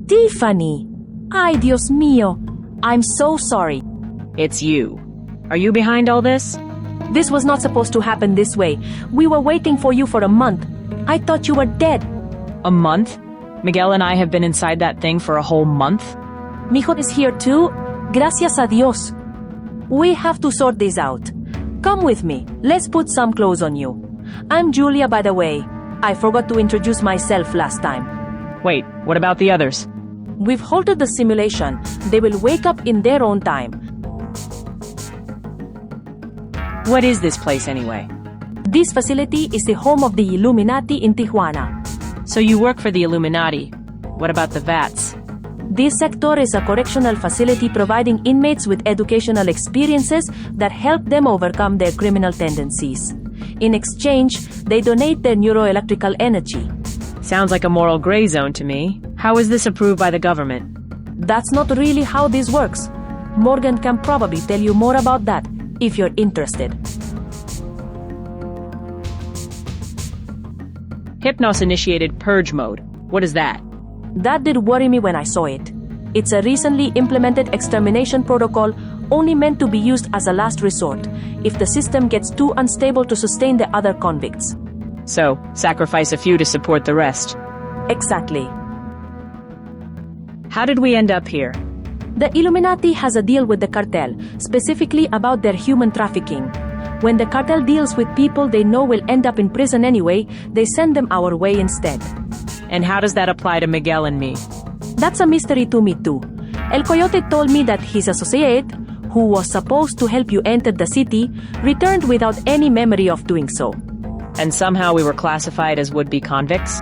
Tiffany! Ay, Dios mío. I'm so sorry. It's you. Are you behind all this? This was not supposed to happen this way. We were waiting for you for a month. I thought you were dead. A month? Miguel and I have been inside that thing for a whole month? Mijo is here too. Gracias a Dios. We have to sort this out. Come with me. Let's put some clothes on you. I'm Julia, by the way. I forgot to introduce myself last time. Wait, what about the others? We've halted the simulation. They will wake up in their own time. What is this place anyway? This facility is the home of the Illuminati in Tijuana. So you work for the Illuminati. What about the VATS? This sector is a correctional facility providing inmates with educational experiences that help them overcome their criminal tendencies. In exchange, they donate their neuroelectrical energy. Sounds like a moral gray zone to me. How is this approved by the government? That's not really how this works. Morgan can probably tell you more about that, if you're interested. Hypnos initiated purge mode. What is that? That did worry me when I saw it. It's a recently implemented extermination protocol only meant to be used as a last resort, if the system gets too unstable to sustain the other convicts. So, sacrifice a few to support the rest. Exactly. How did we end up here? The Illuminati has a deal with the cartel, specifically about their human trafficking. When the cartel deals with people they know will end up in prison anyway, they send them our way instead. And how does that apply to Miguel and me? That's a mystery to me too. El Coyote told me that his associate, who was supposed to help you enter the city, returned without any memory of doing so. And somehow we were classified as would-be convicts?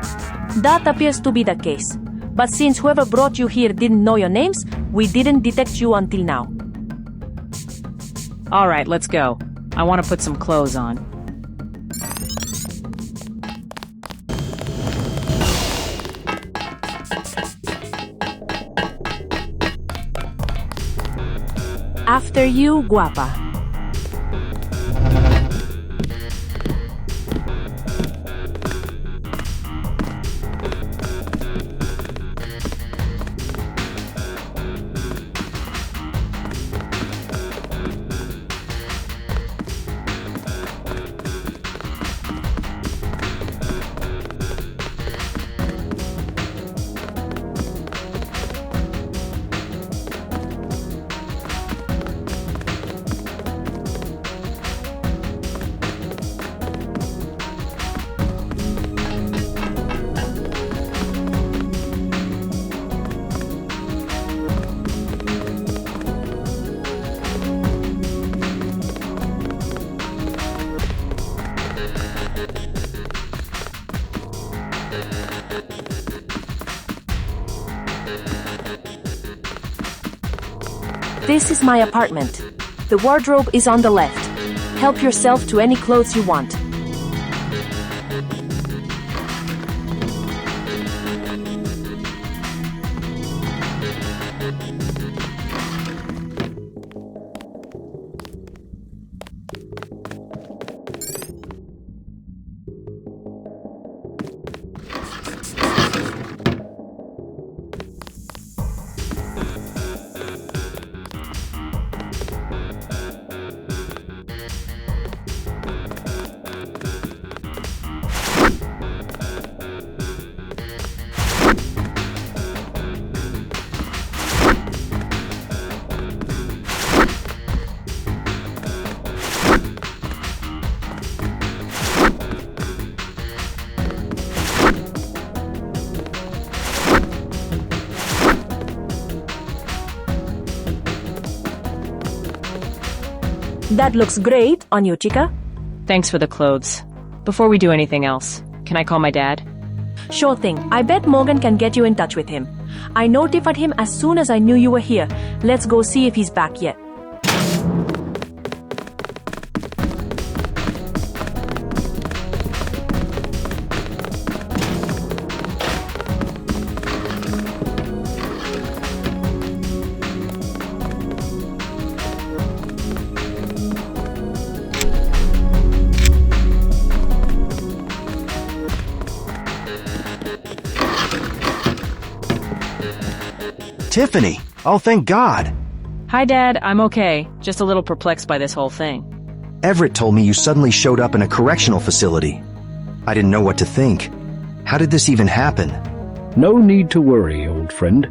That appears to be the case. But since whoever brought you here didn't know your names, we didn't detect you until now. Alright, let's go. I want to put some clothes on. After you, guapa. This is my apartment. The wardrobe is on the left. Help yourself to any clothes you want. That looks great on you, chica. Thanks for the clothes. Before we do anything else, can I call my dad? Sure thing. I bet Morgan can get you in touch with him. I notified him as soon as I knew you were here. Let's go see if he's back yet. Tiffany! Oh, thank God! Hi, Dad. I'm okay. Just a little perplexed by this whole thing. Everett told me you suddenly showed up in a correctional facility. I didn't know what to think. How did this even happen? No need to worry, old friend.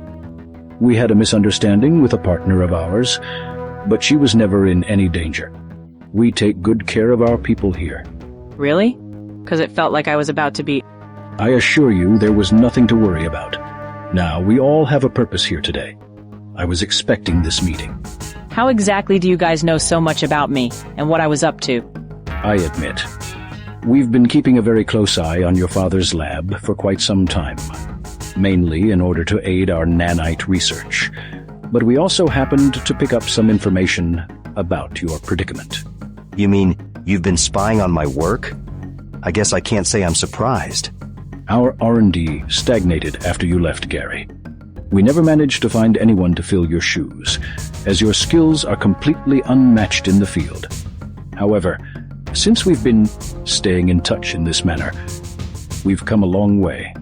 We had a misunderstanding with a partner of ours, but she was never in any danger. We take good care of our people here. Really? Because it felt like I was about to be... I assure you there was nothing to worry about. Now, we all have a purpose here today. I was expecting this meeting. How exactly do you guys know so much about me and what I was up to? I admit, we've been keeping a very close eye on your father's lab for quite some time, mainly in order to aid our nanite research. But we also happened to pick up some information about your predicament. You mean you've been spying on my work? I guess I can't say I'm surprised. Our R&D stagnated after you left, Gary. We never managed to find anyone to fill your shoes, as your skills are completely unmatched in the field. However, since we've been staying in touch in this manner, we've come a long way.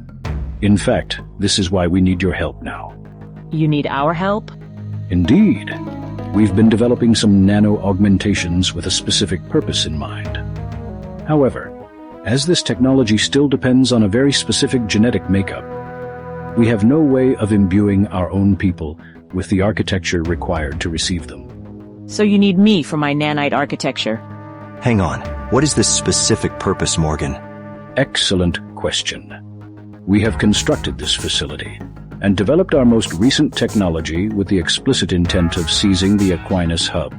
In fact, this is why we need your help now. You need our help? Indeed. We've been developing some nano-augmentations with a specific purpose in mind. However, as this technology still depends on a very specific genetic makeup, we have no way of imbuing our own people with the architecture required to receive them. So you need me for my nanite architecture? Hang on. What is this specific purpose, Morgan? Excellent question. We have constructed this facility and developed our most recent technology with the explicit intent of seizing the Aquinas hub,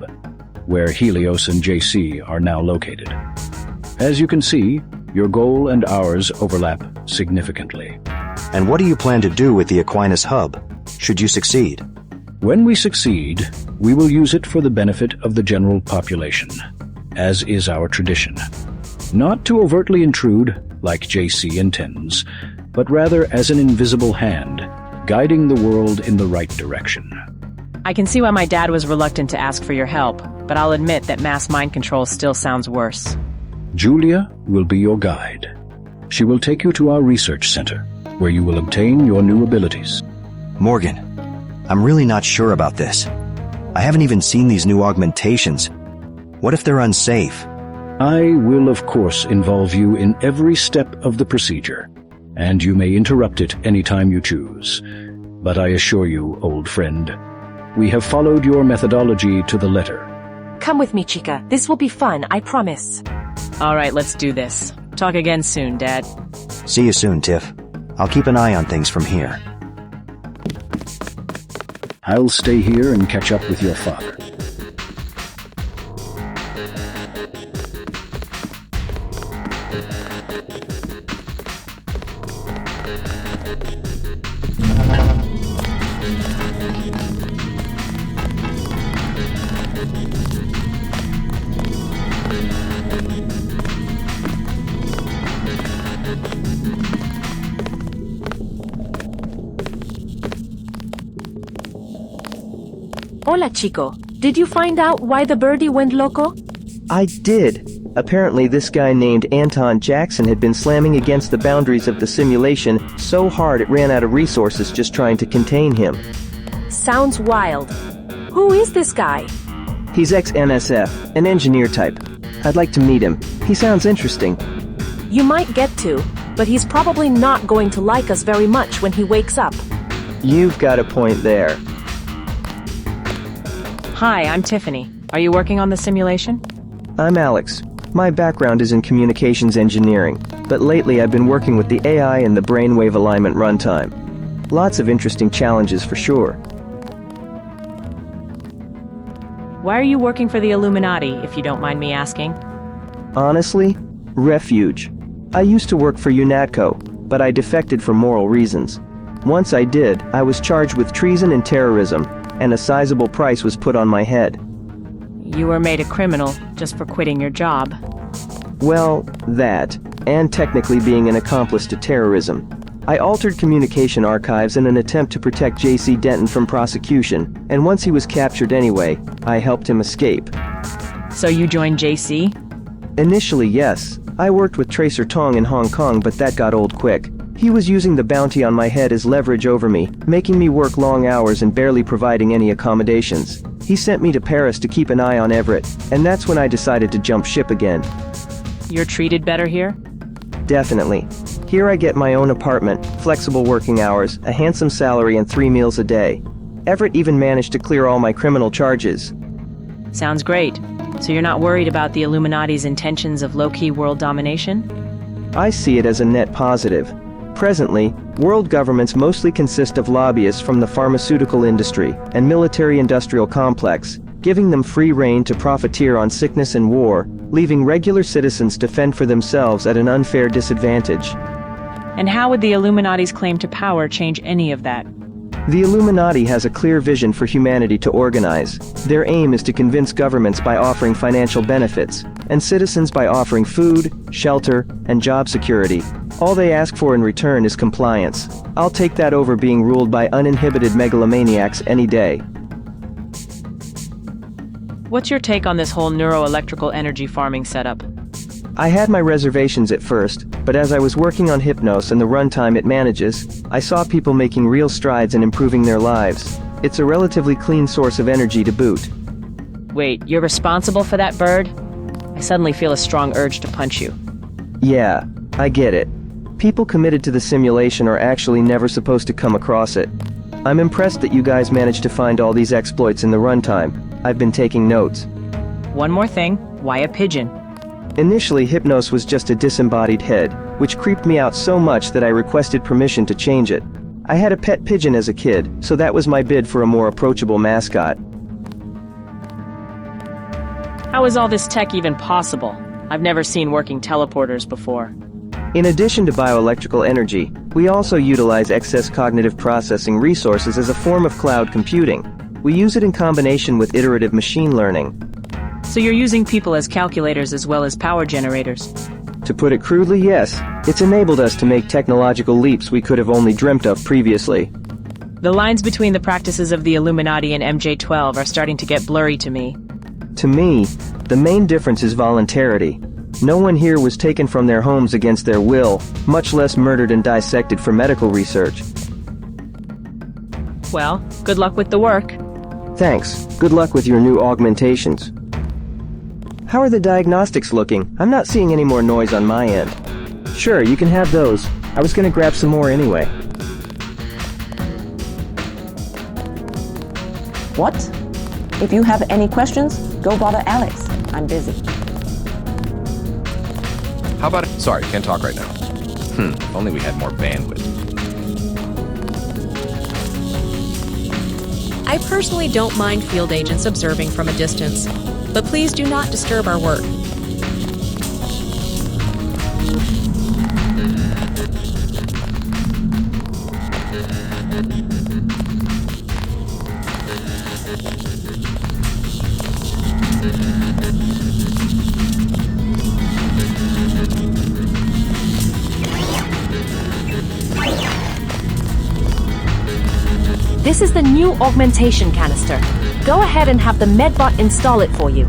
where Helios and JC are now located. As you can see, your goal and ours overlap significantly. And what do you plan to do with the Aquinas hub, should you succeed? When we succeed, we will use it for the benefit of the general population, as is our tradition. Not to overtly intrude, like JC intends, but rather as an invisible hand, guiding the world in the right direction. I can see why my dad was reluctant to ask for your help, but I'll admit that mass mind control still sounds worse. Julia will be your guide. She will take you to our research center, where you will obtain your new abilities. Morgan, I'm really not sure about this. I haven't even seen these new augmentations. What if they're unsafe? I will, of course, involve you in every step of the procedure, and you may interrupt it any time you choose. But I assure you, old friend, we have followed your methodology to the letter. Come with me, Chica. This will be fun, I promise. All right, let's do this. Talk again soon, Dad. See you soon, Tiff. I'll keep an eye on things from here. I'll stay here and catch up with your father. Hola, Chico. Did you find out why the birdie went loco? I did. Apparently this guy named Anton Jackson had been slamming against the boundaries of the simulation so hard it ran out of resources just trying to contain him. Sounds wild. Who is this guy? He's ex-NSF, an engineer type. I'd like to meet him. He sounds interesting. You might get to, but he's probably not going to like us very much when he wakes up. You've got a point there. Hi, I'm Tiffany. Are you working on the simulation? I'm Alex. My background is in communications engineering, but lately I've been working with the AI and the brainwave alignment runtime. Lots of interesting challenges for sure. Why are you working for the Illuminati, if you don't mind me asking? Honestly, refuge. I used to work for UNATCO, but I defected for moral reasons. Once I did, I was charged with treason and terrorism, and a sizable price was put on my head. You were made a criminal just for quitting your job. Well, that, and technically being an accomplice to terrorism. I altered communication archives in an attempt to protect J.C. Denton from prosecution, and once he was captured anyway, I helped him escape. So you joined J.C.? Initially, yes. I worked with Tracer Tong in Hong Kong, but that got old quick. He was using the bounty on my head as leverage over me, making me work long hours and barely providing any accommodations. He sent me to Paris to keep an eye on Everett, and that's when I decided to jump ship again. You're treated better here? Definitely. Here I get my own apartment, flexible working hours, a handsome salary, and 3 meals a day. Everett even managed to clear all my criminal charges. Sounds great. So you're not worried about the Illuminati's intentions of low-key world domination? I see it as a net positive. Presently, world governments mostly consist of lobbyists from the pharmaceutical industry and military-industrial complex, giving them free rein to profiteer on sickness and war, leaving regular citizens to fend for themselves at an unfair disadvantage. And how would the Illuminati's claim to power change any of that? The Illuminati has a clear vision for humanity to organize. Their aim is to convince governments by offering financial benefits, and citizens by offering food, shelter, and job security. All they ask for in return is compliance. I'll take that over being ruled by uninhibited megalomaniacs any day. What's your take on this whole neuroelectrical energy farming setup? I had my reservations at first, but as I was working on Hypnos and the runtime it manages, I saw people making real strides in improving their lives. It's a relatively clean source of energy to boot. Wait, you're responsible for that bird? I suddenly feel a strong urge to punch you. Yeah, I get it. People committed to the simulation are actually never supposed to come across it. I'm impressed that you guys managed to find all these exploits in the runtime. I've been taking notes. One more thing, why a pigeon? Initially, Hypnos was just a disembodied head, which creeped me out so much that I requested permission to change it. I had a pet pigeon as a kid, so that was my bid for a more approachable mascot. How is all this tech even possible? I've never seen working teleporters before. In addition to bioelectrical energy, we also utilize excess cognitive processing resources as a form of cloud computing. We use it in combination with iterative machine learning. So you're using people as calculators as well as power generators? To put it crudely, yes. It's enabled us to make technological leaps we could have only dreamt of previously. The lines between the practices of the Illuminati and MJ-12 are starting to get blurry to me. To me, the main difference is voluntarity. No one here was taken from their homes against their will, much less murdered and dissected for medical research. Well, good luck with the work. Thanks. Good luck with your new augmentations. How are the diagnostics looking? I'm not seeing any more noise on my end. Sure, you can have those. I was gonna grab some more anyway. What? If you have any questions, go bother Alex. I'm busy. How about it? Sorry, can't talk right now. If only we had more bandwidth. I personally don't mind field agents observing from a distance, but please do not disturb our work. This is the new augmentation canister. Go ahead and have the medbot install it for you.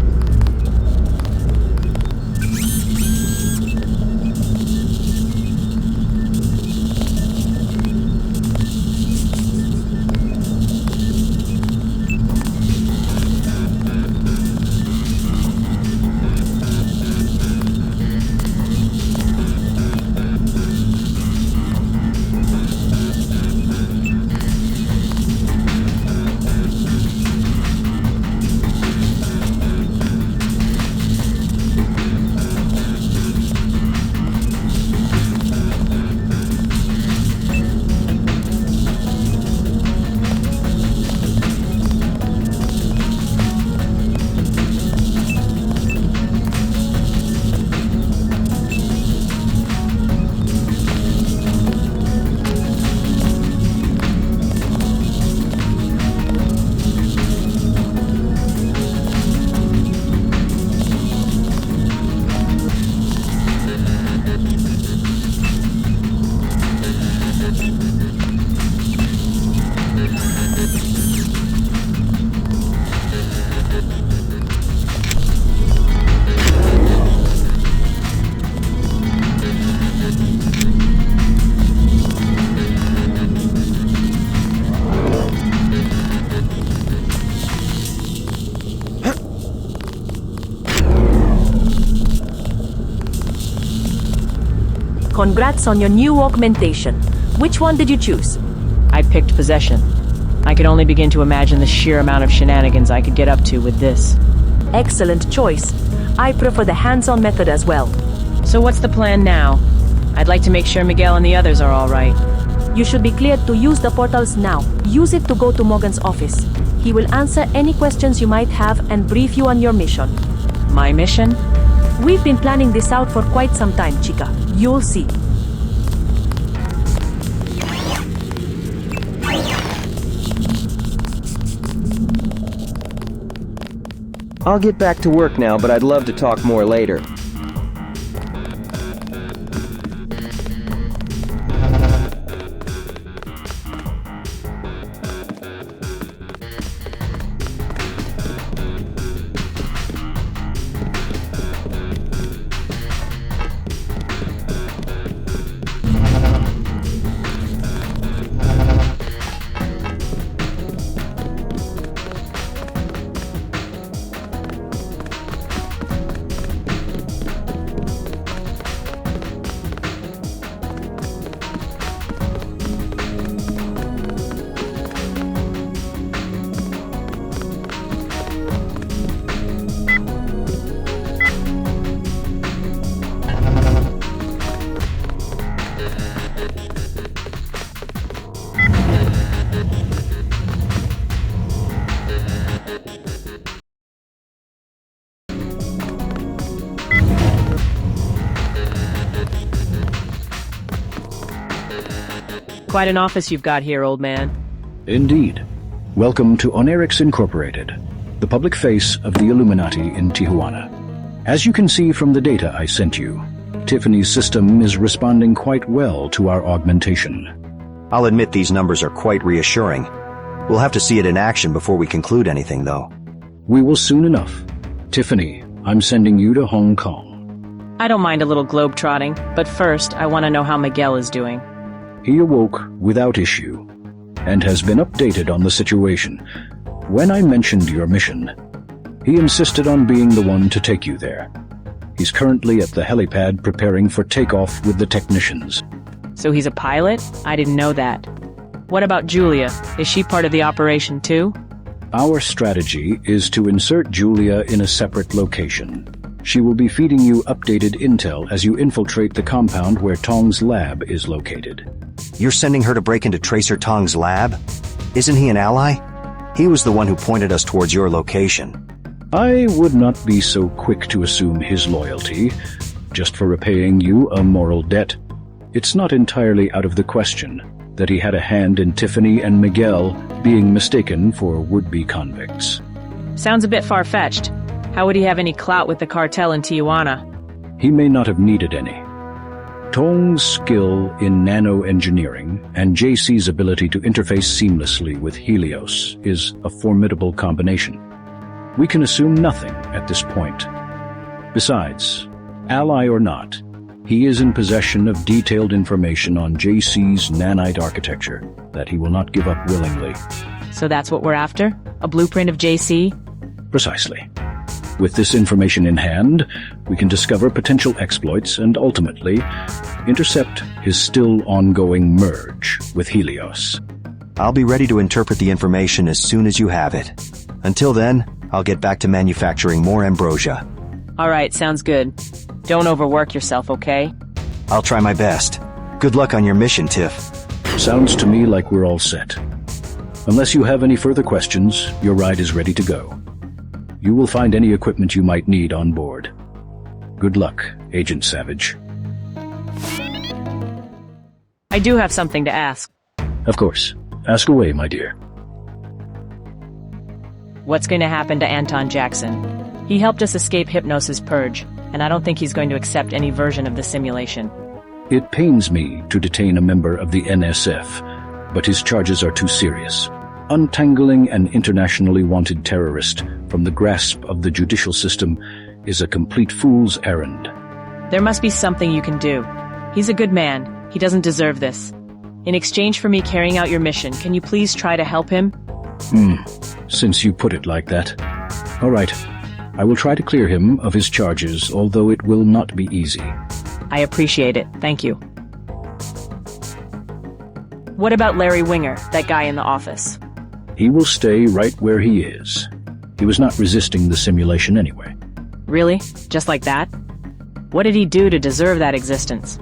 Congrats on your new augmentation. Which one did you choose? I picked possession. I could only begin to imagine the sheer amount of shenanigans I could get up to with this. Excellent choice. I prefer the hands-on method as well. So what's the plan now? I'd like to make sure Miguel and the others are all right. You should be cleared to use the portals now. Use it to go to Morgan's office. He will answer any questions you might have and brief you on your mission. My mission? We've been planning this out for quite some time, Chica. You'll see. I'll get back to work now, but I'd love to talk more later. Quite an office you've got here, old man. Indeed. Welcome to Ermacgerd Incorporated, the public face of the Illuminati in Tijuana. As you can see from the data I sent you, Tiffany's system is responding quite well to our augmentation. I'll admit these numbers are quite reassuring. We'll have to see it in action before we conclude anything, though. We will soon enough. Tiffany, I'm sending you to Hong Kong. I don't mind a little globe-trotting, but first I want to know how Miguel is doing. He awoke without issue, and has been updated on the situation. When I mentioned your mission, he insisted on being the one to take you there. He's currently at the helipad preparing for takeoff with the technicians. So he's a pilot? I didn't know that. What about Julia? Is she part of the operation too? Our strategy is to insert Julia in a separate location. She will be feeding you updated intel as you infiltrate the compound where Tong's lab is located. You're sending her to break into Tracer Tong's lab? Isn't he an ally? He was the one who pointed us towards your location. I would not be so quick to assume his loyalty, just for repaying you a moral debt. It's not entirely out of the question that he had a hand in Tiffany and Miguel being mistaken for would-be convicts. Sounds a bit far-fetched. How would he have any clout with the cartel in Tijuana? He may not have needed any. Tong's skill in nano-engineering and JC's ability to interface seamlessly with Helios is a formidable combination. We can assume nothing at this point. Besides, ally or not, he is in possession of detailed information on JC's nanite architecture that he will not give up willingly. So that's what we're after? A blueprint of JC? Precisely. With this information in hand, we can discover potential exploits and ultimately intercept his still ongoing merge with Helios. I'll be ready to interpret the information as soon as you have it. Until then, I'll get back to manufacturing more ambrosia. All right, sounds good. Don't overwork yourself, okay? I'll try my best. Good luck on your mission, Tiff. Sounds to me like we're all set. Unless you have any further questions, your ride is ready to go. You will find any equipment you might need on board. Good luck, Agent Savage. I do have something to ask. Of course. Ask away, my dear. What's going to happen to Anton Jackson? He helped us escape Hypnos's purge, and I don't think he's going to accept any version of the simulation. It pains me to detain a member of the NSF, but his charges are too serious. Untangling an internationally wanted terrorist from the grasp of the judicial system is a complete fool's errand. There must be something you can do. He's a good man. He doesn't deserve this. In exchange for me carrying out your mission, can you please try to help him? Since you put it like that. All right. I will try to clear him of his charges, although it will not be easy. I appreciate it. Thank you. What about Larry Winger, that guy in the office? He will stay right where he is. He was not resisting the simulation anyway. Really? Just like that? What did he do to deserve that existence?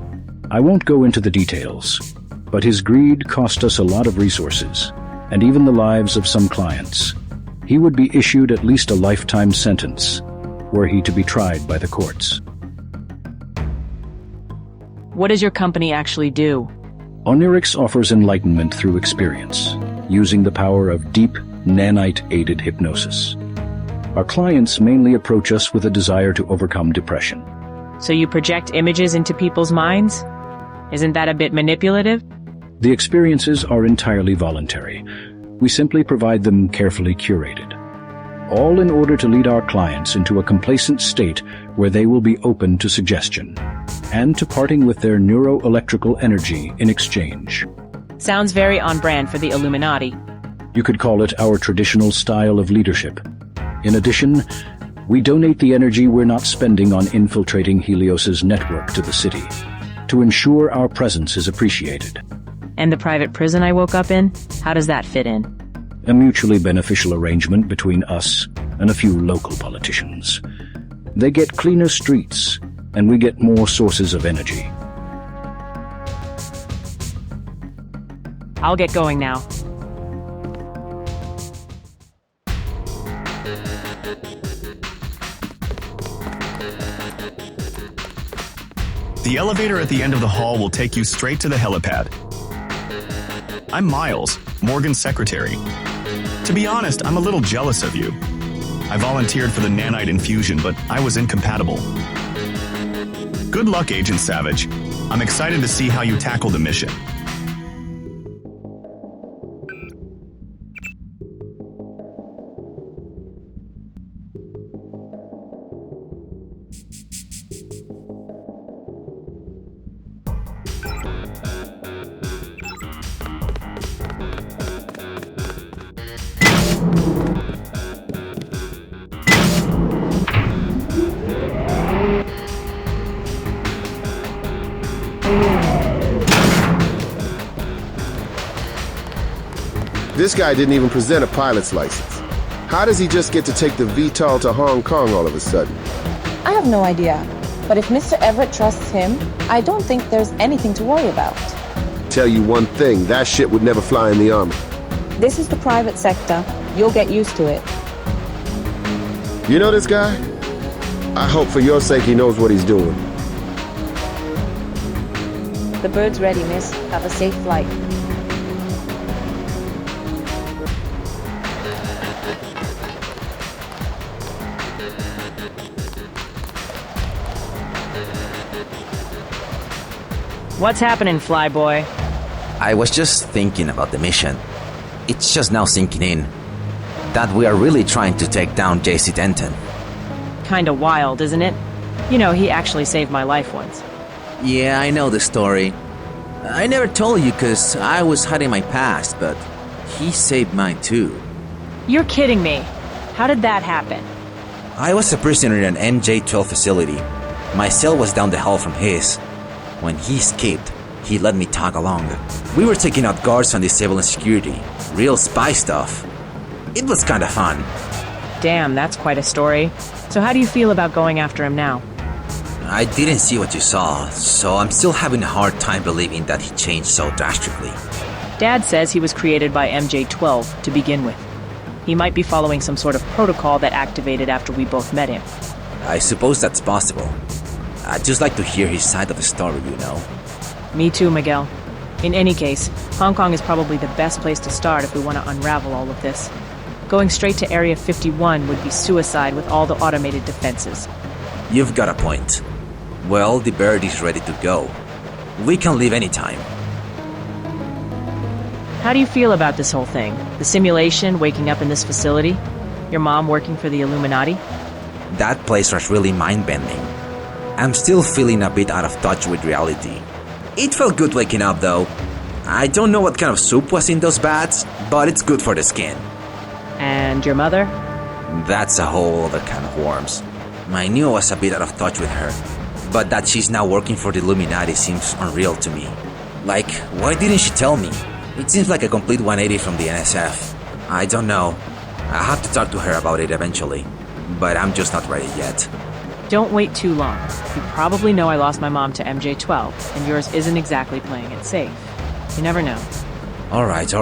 I won't go into the details, but his greed cost us a lot of resources, and even the lives of some clients. He would be issued at least a lifetime sentence, were he to be tried by the courts. What does your company actually do? Onirix offers enlightenment through experience, using the power of deep, nanite-aided hypnosis. Our clients mainly approach us with a desire to overcome depression. So you project images into people's minds? Isn't that a bit manipulative? The experiences are entirely voluntary. We simply provide them carefully curated, all in order to lead our clients into a complacent state where they will be open to suggestion and to parting with their neuroelectrical energy in exchange. Sounds very on brand for the Illuminati. You could call it our traditional style of leadership. In addition, we donate the energy we're not spending on infiltrating Helios's network to the city, to ensure our presence is appreciated. And the private prison I woke up in? How does that fit in? A mutually beneficial arrangement between us and a few local politicians. They get cleaner streets, and we get more sources of energy. I'll get going now. The elevator at the end of the hall will take you straight to the helipad. I'm Miles, Morgan's secretary. To be honest, I'm a little jealous of you. I volunteered for the nanite infusion, but I was incompatible. Good luck, Agent Savage. I'm excited to see how you tackle the mission. This guy didn't even present a pilot's license. How does he just get to take the VTOL to Hong Kong all of a sudden? I have no idea. But if Mr. Everett trusts him, I don't think there's anything to worry about. Tell you one thing, that shit would never fly in the Army. This is the private sector. You'll get used to it. You know this guy? I hope for your sake he knows what he's doing. The bird's ready, miss. Have a safe flight. What's happening, Flyboy? I was just thinking about the mission. It's just now sinking in that we are really trying to take down JC Denton. Kinda wild, isn't it? You know, he actually saved my life once. Yeah, I know the story. I never told you because I was hiding my past, but he saved mine too. You're kidding me. How did that happen? I was a prisoner in an MJ-12 facility. My cell was down the hall from his. When he escaped, he let me tag along. We were taking out guards and disabling security. Real spy stuff. It was kinda fun. Damn, that's quite a story. So how do you feel about going after him now? I didn't see what you saw, so I'm still having a hard time believing that he changed so drastically. Dad says he was created by MJ-12 to begin with. He might be following some sort of protocol that activated after we both met him. I suppose that's possible. I'd just like to hear his side of the story, you know. Me too, Miguel. In any case, Hong Kong is probably the best place to start if we want to unravel all of this. Going straight to Area 51 would be suicide with all the automated defenses. You've got a point. Well, the bird is ready to go. We can leave anytime. How do you feel about this whole thing? The simulation, waking up in this facility? Your mom working for the Illuminati? That place was really mind-bending. I'm still feeling a bit out of touch with reality. It felt good waking up though. I don't know what kind of soup was in those baths, but it's good for the skin. And your mother? That's a whole other kind of worms. I knew I was a bit out of touch with her, but that she's now working for the Illuminati seems unreal to me. Like, why didn't she tell me? It seems like a complete 180 from the NSF. I don't know. I'll have to talk to her about it eventually, but I'm just not ready yet. Don't wait too long. You probably know I lost my mom to MJ-12, and yours isn't exactly playing it safe. You never know. Alright.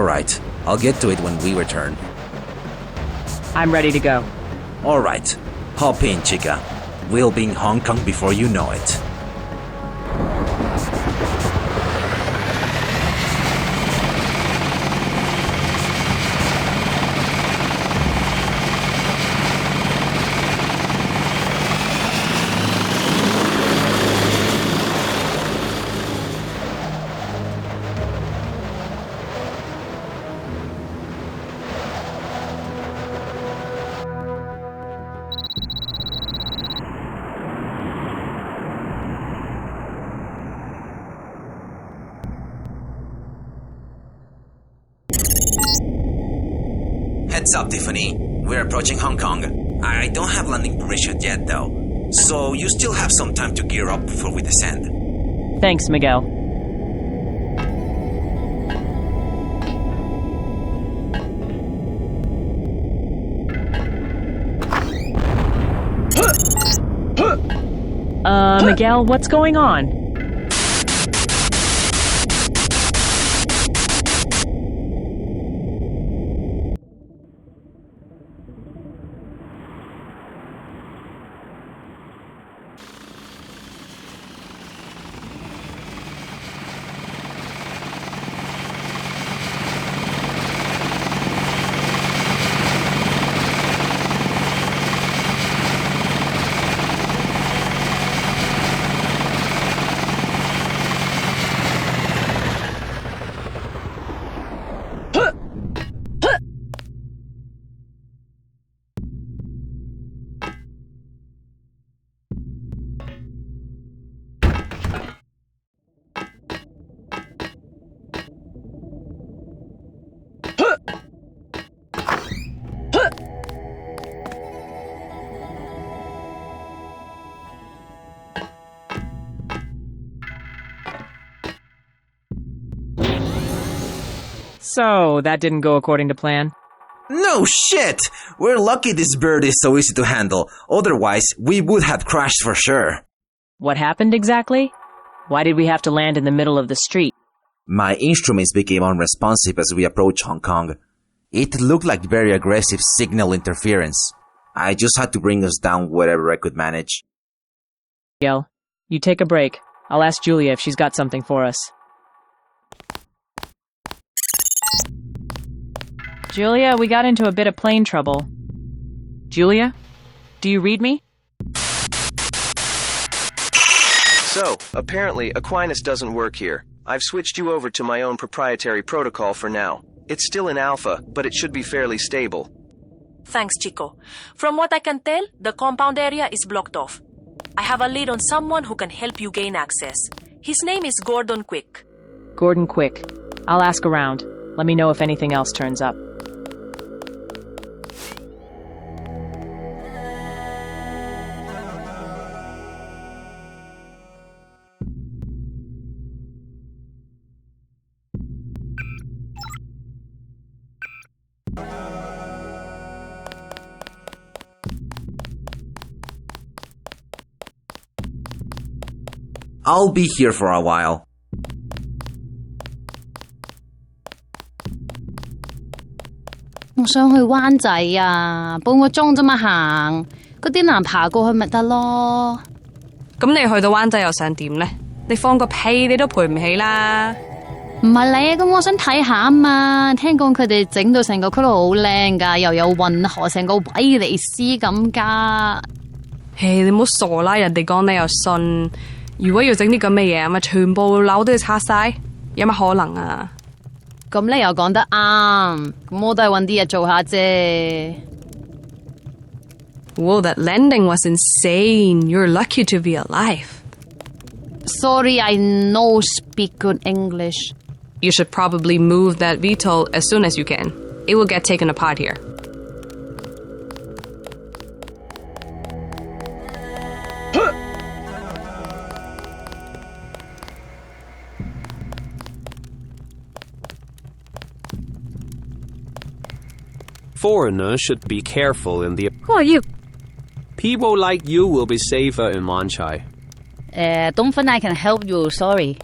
I'll get to it when we return. I'm ready to go. Alright. Hop in, chica. We'll be in Hong Kong before you know it. Heads up, Tiffany. We're approaching Hong Kong. I don't have landing permission yet, though. So you still have some time to gear up before we descend. Thanks, Miguel. Miguel, what's going on? So, that didn't go according to plan? No shit! We're lucky this bird is so easy to handle. Otherwise, we would have crashed for sure. What happened exactly? Why did we have to land in the middle of the street? My instruments became unresponsive as we approached Hong Kong. It looked like very aggressive signal interference. I just had to bring us down whatever I could manage. Miguel, you take a break. I'll ask Julia if she's got something for us. Julia, we got into a bit of plane trouble. Julia? Do you read me? So, apparently, Aquinas doesn't work here. I've switched you over to my own proprietary protocol for now. It's still in alpha, but it should be fairly stable. Thanks, Chico. From what I can tell, the compound area is blocked off. I have a lead on someone who can help you gain access. His name is Gordon Quick. Gordon Quick. I'll ask around. Let me know if anything else turns up. I'll be here for a while. I want to go to灣仔啊，半個鐘啫嘛行，嗰啲難爬過去咪得咯。咁你去到灣仔又想點呢？你放個屁你都賠唔起啦。唔係你，咁我想睇下啊嘛。聽講佢哋整到成個區度好靚㗎，又有運河，成個威尼斯咁㗎。嘿，你唔好傻啦，人哋講你又信。如果要整啲咁嘅嘢，咪全部樓都要拆晒，有乜可能啊？咁你又講得啱，咁我都係搵啲嘢做下啫。Whoa, that landing was insane. You're lucky to be alive. Sorry, I no speak good English. You should probably move that VTOL as soon as you can. It will get taken apart here. Foreigners should be careful in the... Who are you? People like you will be safer in Manchai. Don't think I can help you, sorry.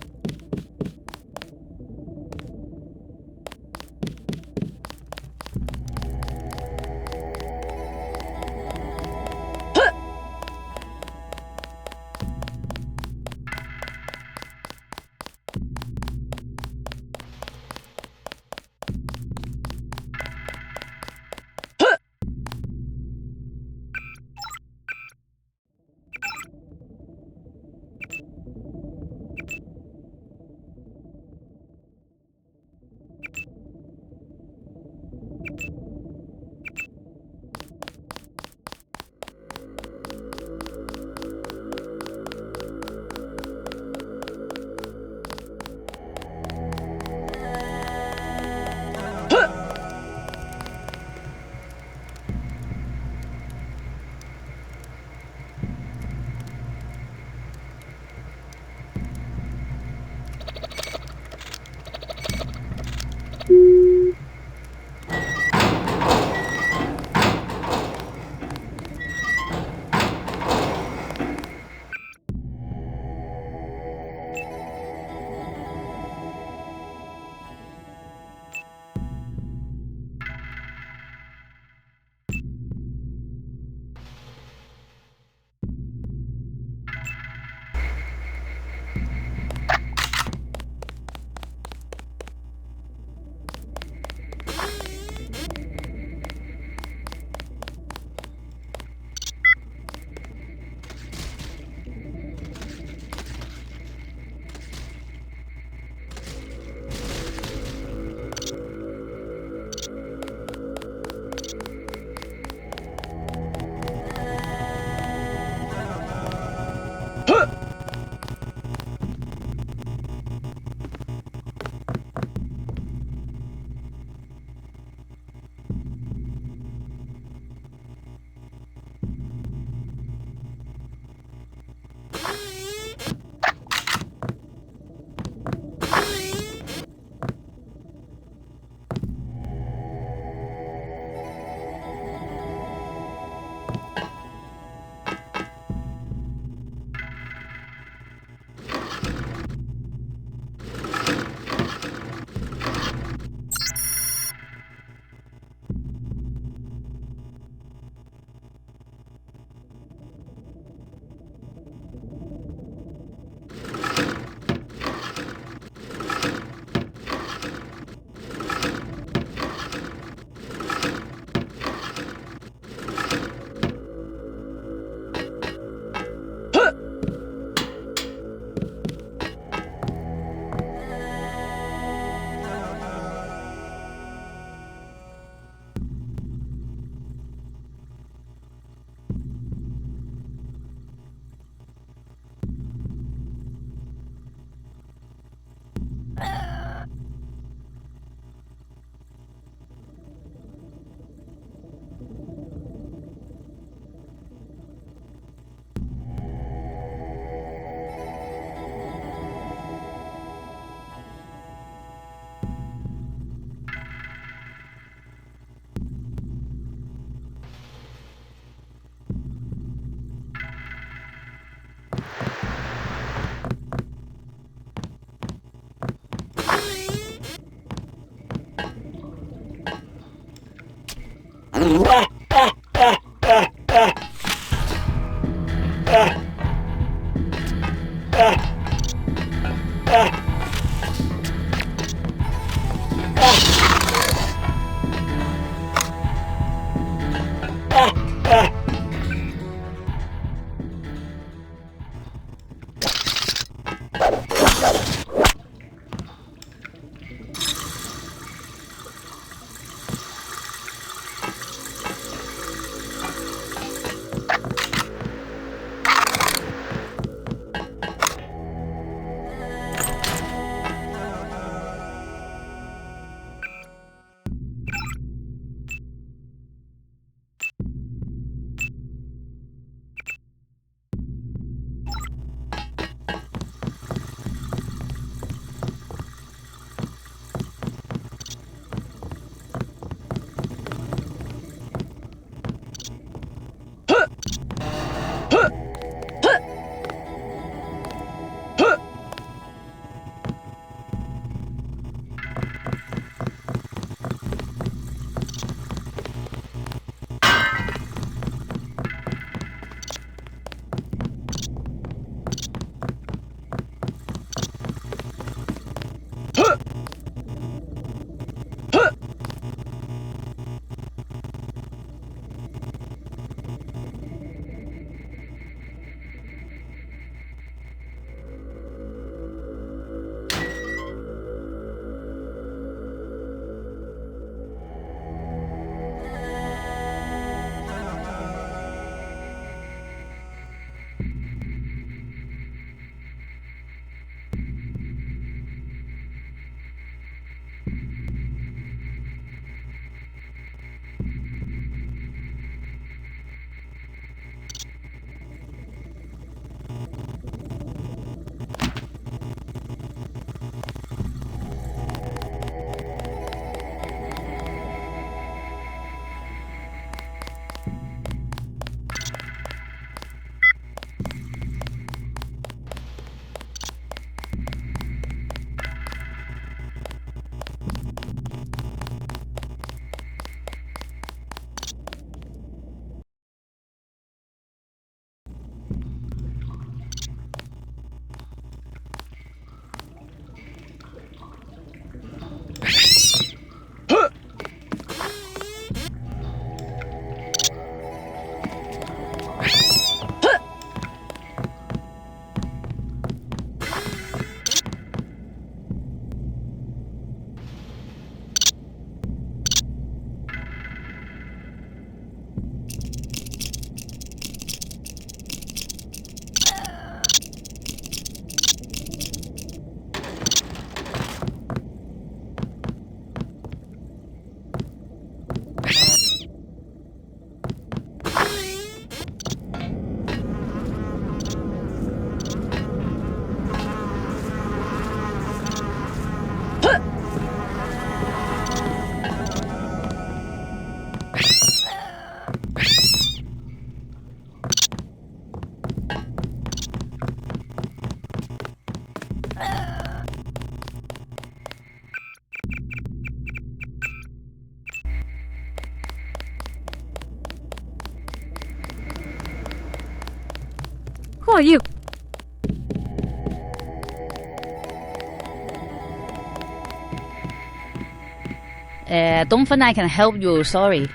Who are you? Don't think I can help you, sorry.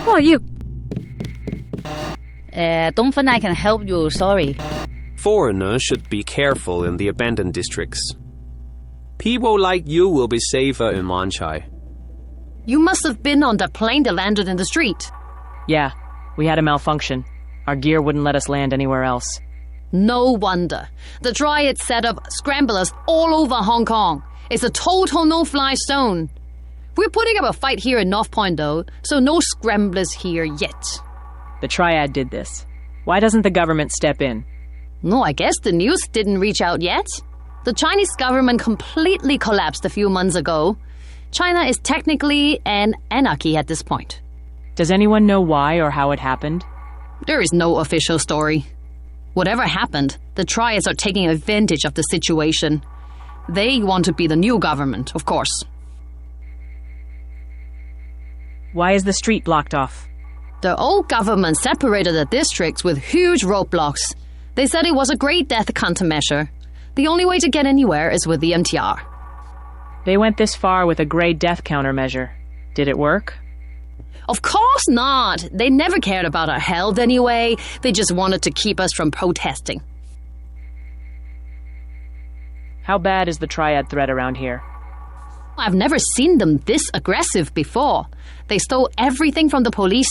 Who are you? Don't think I can help you, sorry. Foreigners should be careful in the abandoned districts. People like you will be safer in Lanchai. You must have been on the plane that landed in the street. Yeah, we had a malfunction. Our gear wouldn't let us land anywhere else. No wonder. The Triad set up scramblers all over Hong Kong. It's a total no-fly zone. We're putting up a fight here in North Point, though, so no scramblers here yet. The Triad did this. Why doesn't the government step in? No, I guess the news didn't reach out yet. The Chinese government completely collapsed a few months ago. China is technically an anarchy at this point. Does anyone know why or how it happened? There is no official story. Whatever happened, the Triads are taking advantage of the situation. They want to be the new government, of course. Why is the street blocked off? The old government separated the districts with huge roadblocks. They said it was a great death countermeasure. The only way to get anywhere is with the MTR. They went this far with a grade death countermeasure. Did it work? Of course not. They never cared about our health anyway. They just wanted to keep us from protesting. How bad is the Triad threat around here? I've never seen them this aggressive before. They stole everything from the police,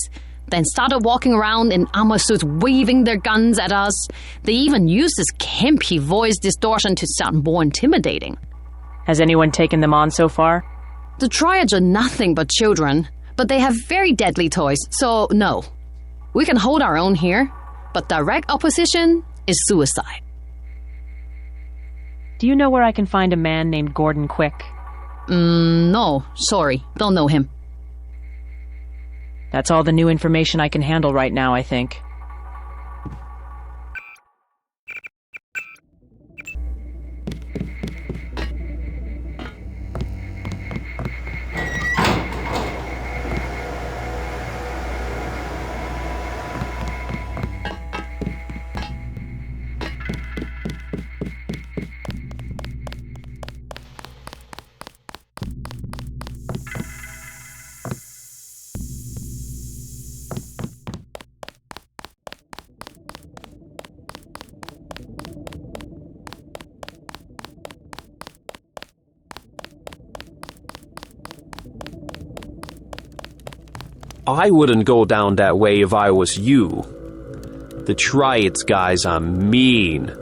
then started walking around in armor suits waving their guns at us. They even used this campy voice distortion to sound more intimidating. Has anyone taken them on so far? The Triads are nothing but children, but they have very deadly toys, so no. We can hold our own here, but direct opposition is suicide. Do you know where I can find a man named Gordon Quick? No, sorry, don't know him. That's all the new information I can handle right now, I think. I wouldn't go down that way if I was you. The Triads guys are mean.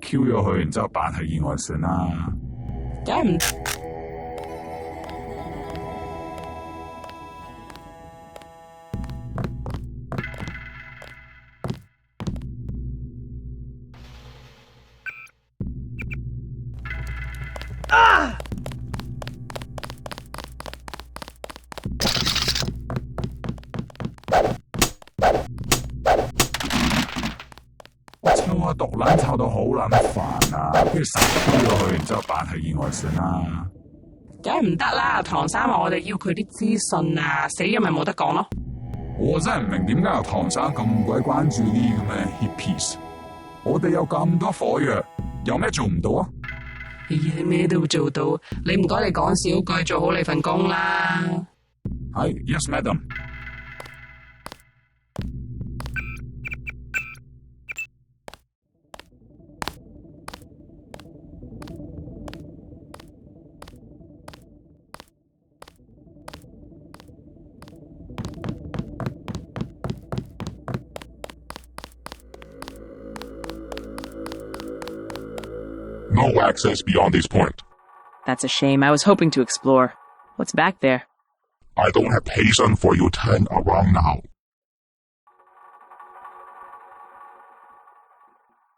Q 咗佢，然之後扮係意外算啦。梗唔抽下毒撚抽到好撚煩啊，不如實推落去，然之後扮係意外算啦。梗係唔得啦，唐生話我哋要佢啲資訊啊，死咗咪冇得講咯。我真係唔明點解由唐生咁鬼關注啲咁嘅 hippies。我哋有咁多火藥，有咩做唔到啊？你咩都做到，你唔該你講少句，做好你份工啦。係 ，yes madam。No access beyond this point. That's a shame. I was hoping to explore. What's back there? I don't have patience for you to turn around now.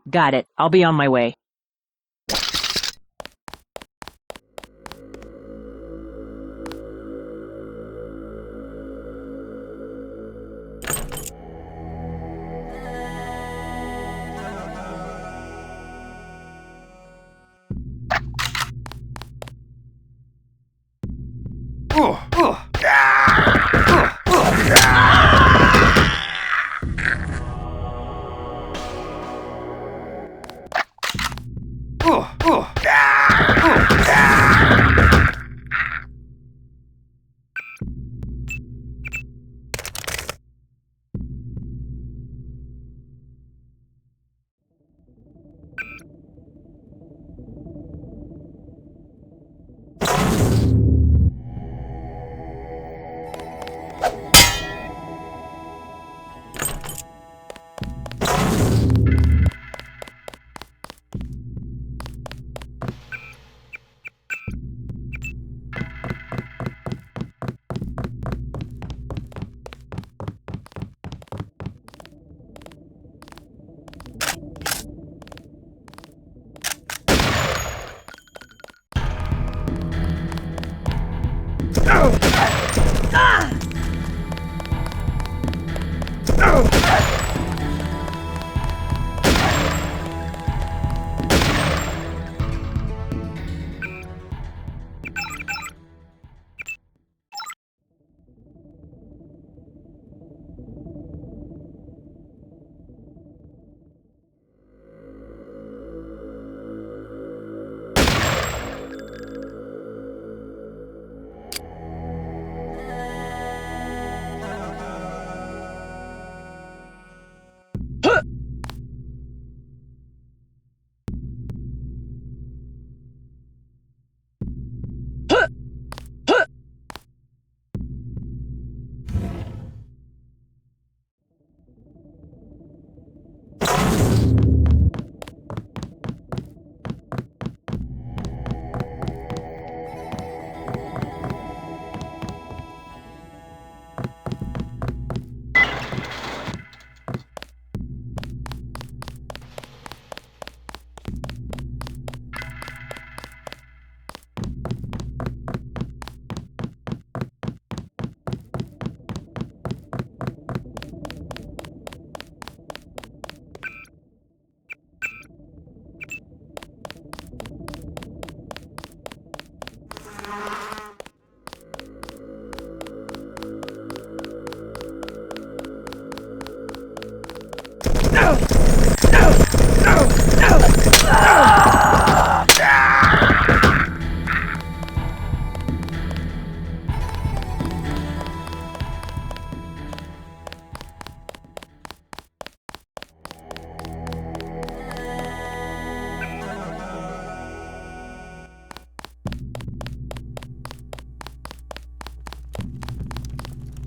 Got it. I'll be on my way.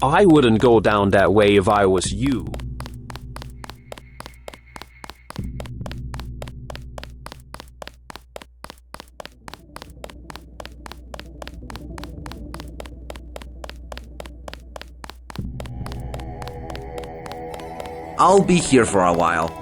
I wouldn't go down that way if I was you. I'll be here for a while.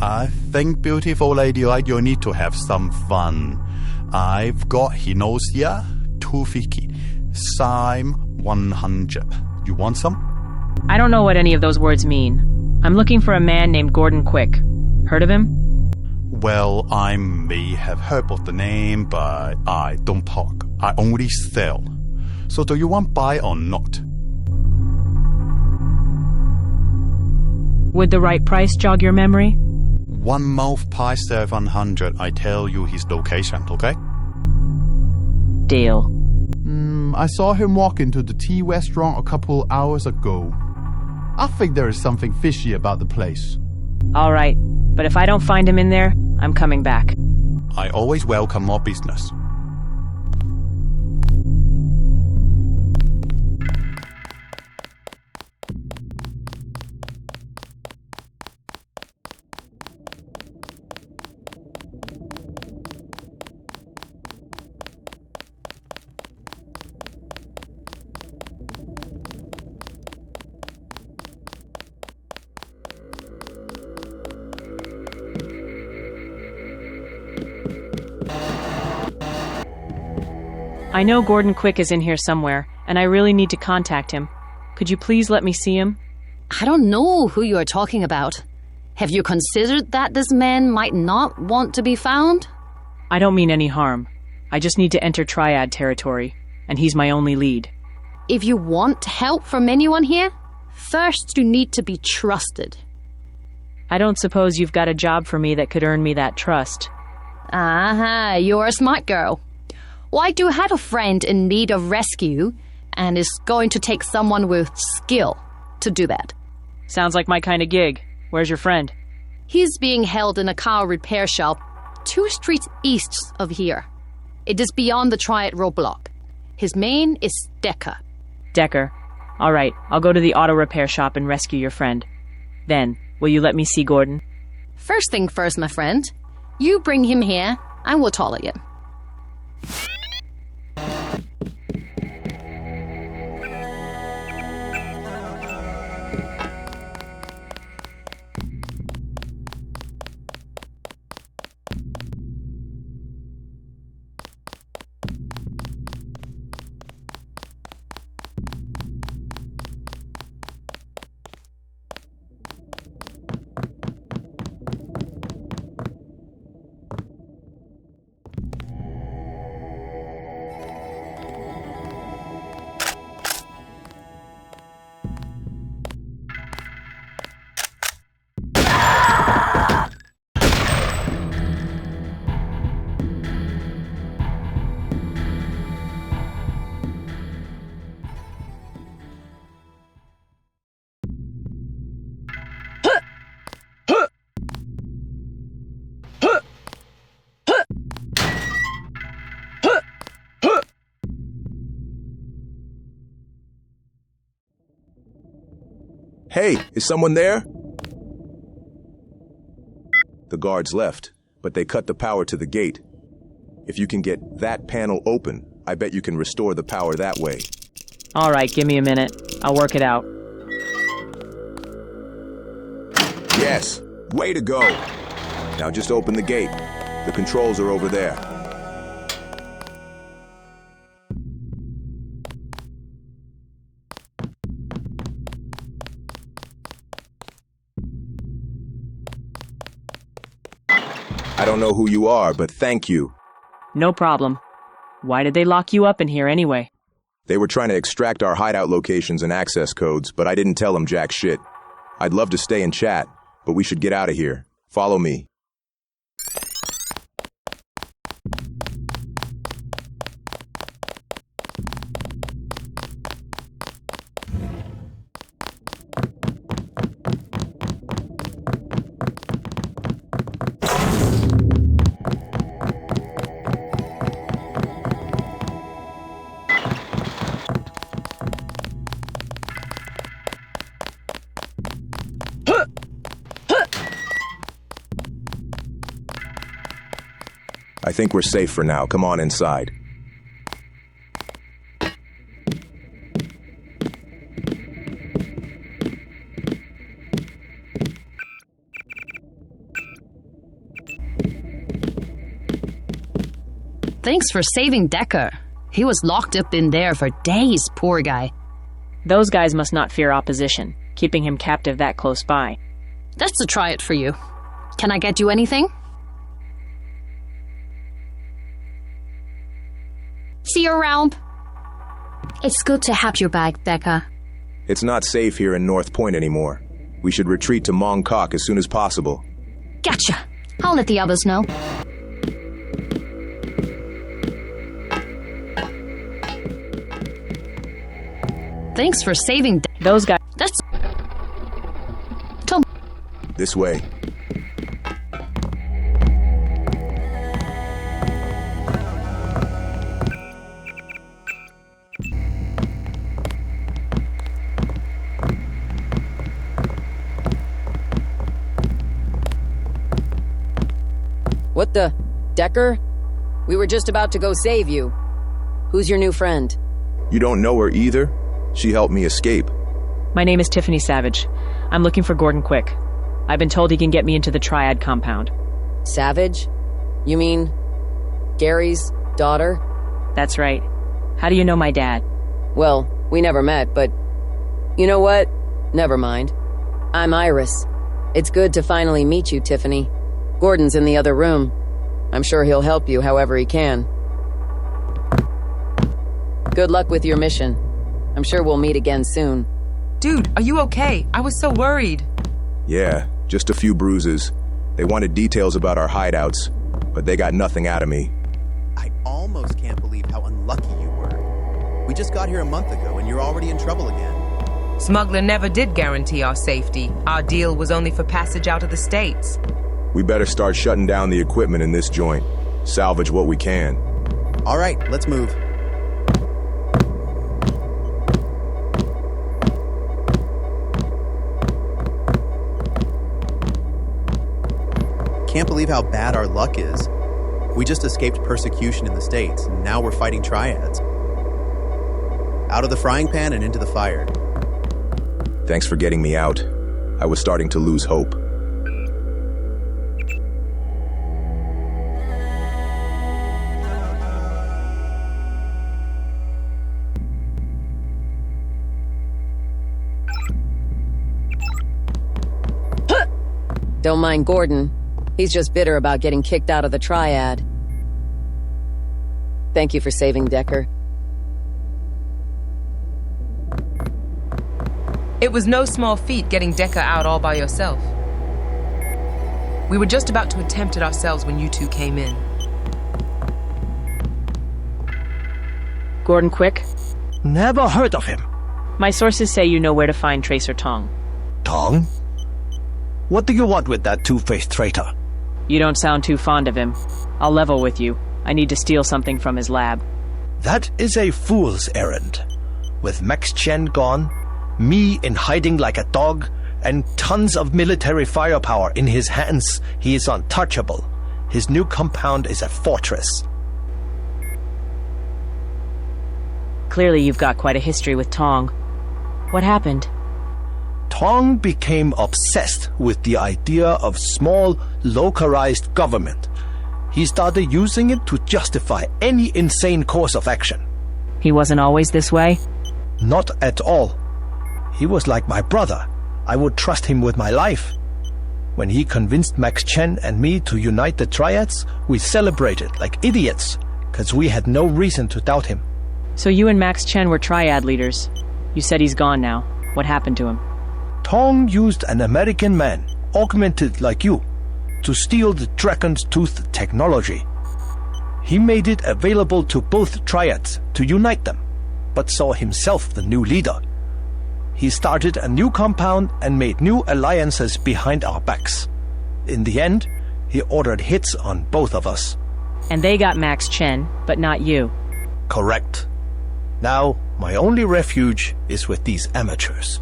I think, beautiful lady, like you need to have some fun. I've got Hinos here, 250, Sime 100. You want some? I don't know what any of those words mean. I'm looking for a man named Gordon Quick. Heard of him? Well, I may have heard of the name, but I don't talk. I only sell. So do you want buy or not? Would the right price jog your memory? 1 month price 700. I tell you his location, okay? Deal. I saw him walk into the tea restaurant a couple hours ago. I think there is something fishy about the place. All right, but if I don't find him in there, I'm coming back. I always welcome more business. I know Gordon Quick is in here somewhere, and I really need to contact him. Could you please let me see him? I don't know who you are talking about. Have you considered that this man might not want to be found? I don't mean any harm. I just need to enter Triad territory, and he's my only lead. If you want help from anyone here, first you need to be trusted. I don't suppose you've got a job for me that could earn me that trust. Aha, you're a smart girl. Well, I do have a friend in need of rescue, and is going to take someone with skill to do that. Sounds like my kind of gig. Where's your friend? He's being held in a car repair shop 2 streets east of here. It is beyond the Triad roadblock. His name is Decker. Decker. All right, I'll go to the auto repair shop and rescue your friend. Then, will you let me see Gordon? First thing first, my friend. You bring him here, and we'll tolerate him. Hey, is someone there? The guards left, but they cut the power to the gate. If you can get that panel open, I bet you can restore the power that way. All right, give me a minute. I'll work it out. Yes, way to go. Now just open the gate. The controls are over there. I don't know who you are, but thank you. No problem. Why did they lock you up in here anyway? They were trying to extract our hideout locations and access codes, but I didn't tell them jack shit. I'd love to stay and chat, but we should get out of here. Follow me. I think we're safe for now. Come on inside. Thanks for saving Decker. He was locked up in there for days, poor guy. Those guys must not fear opposition, keeping him captive that close by. That's the Triad for you. Can I get you anything? See you around. It's good to have you back, Decker. It's not safe here in North Point anymore. We should retreat to Mongkok as soon as possible. Gotcha. I'll let the others know. Thanks for saving those guys. That's... This way. What the? Decker? We were just about to go save you. Who's your new friend? You don't know her either? She helped me escape. My name is Tiffany Savage. I'm looking for Gordon Quick. I've been told he can get me into the Triad Compound. Savage? You mean Gary's daughter? That's right. How do you know my dad? Well, we never met, but you know what? Never mind. I'm Iris. It's good to finally meet you, Tiffany. Gordon's in the other room. I'm sure he'll help you however he can. Good luck with your mission. I'm sure we'll meet again soon. Dude, are you okay? I was so worried. Yeah, just a few bruises. They wanted details about our hideouts, but they got nothing out of me. I almost can't believe how unlucky you were. We just got here a month ago and you're already in trouble again. Smuggler never did guarantee our safety. Our deal was only for passage out of the States. We better start shutting down the equipment in this joint. Salvage what we can. All right, let's move. Can't believe how bad our luck is. We just escaped persecution in the States, and now we're fighting triads. Out of the frying pan and into the fire. Thanks for getting me out. I was starting to lose hope. Don't mind Gordon. He's just bitter about getting kicked out of the Triad. Thank you for saving Decker. It was no small feat getting Decker out all by yourself. We were just about to attempt it ourselves when you two came in. Gordon Quick? Never heard of him. My sources say you know where to find Tracer Tong. Tong? What do you want with that two-faced traitor? You don't sound too fond of him. I'll level with you. I need to steal something from his lab. That is a fool's errand. With Max Chen gone, me in hiding like a dog, and tons of military firepower in his hands, he is untouchable. His new compound is a fortress. Clearly you've got quite a history with Tong. What happened? Tong became obsessed with the idea of small, localized government. He started using it to justify any insane course of action. He wasn't always this way? Not at all. He was like my brother. I would trust him with my life. When he convinced Max Chen and me to unite the Triads, we celebrated like idiots, because we had no reason to doubt him. So you and Max Chen were Triad leaders. You said he's gone now. What happened to him? Tong used an American man, augmented like you, to steal the Dragon's Tooth technology. He made it available to both Triads to unite them, but saw himself the new leader. He started a new compound and made new alliances behind our backs. In the end, he ordered hits on both of us. And they got Max Chen, but not you. Correct. Now, my only refuge is with these amateurs.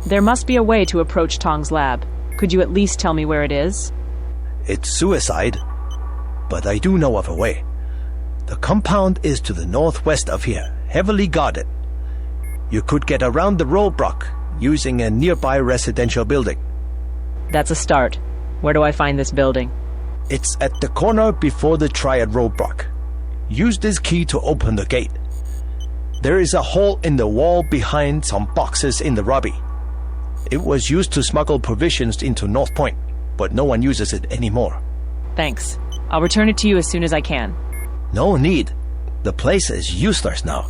There must be a way to approach Tong's lab. Could you at least tell me where it is? It's suicide, but I do know of a way. The compound is to the northwest of here, heavily guarded. You could get around the roadblock using a nearby residential building. That's a start. Where do I find this building? It's at the corner before the Triad roadblock. Use this key to open the gate. There is a hole in the wall behind some boxes in the lobby. It was used to smuggle provisions into North Point, but no one uses it anymore. Thanks. I'll return it to you as soon as I can. No need. The place is useless now,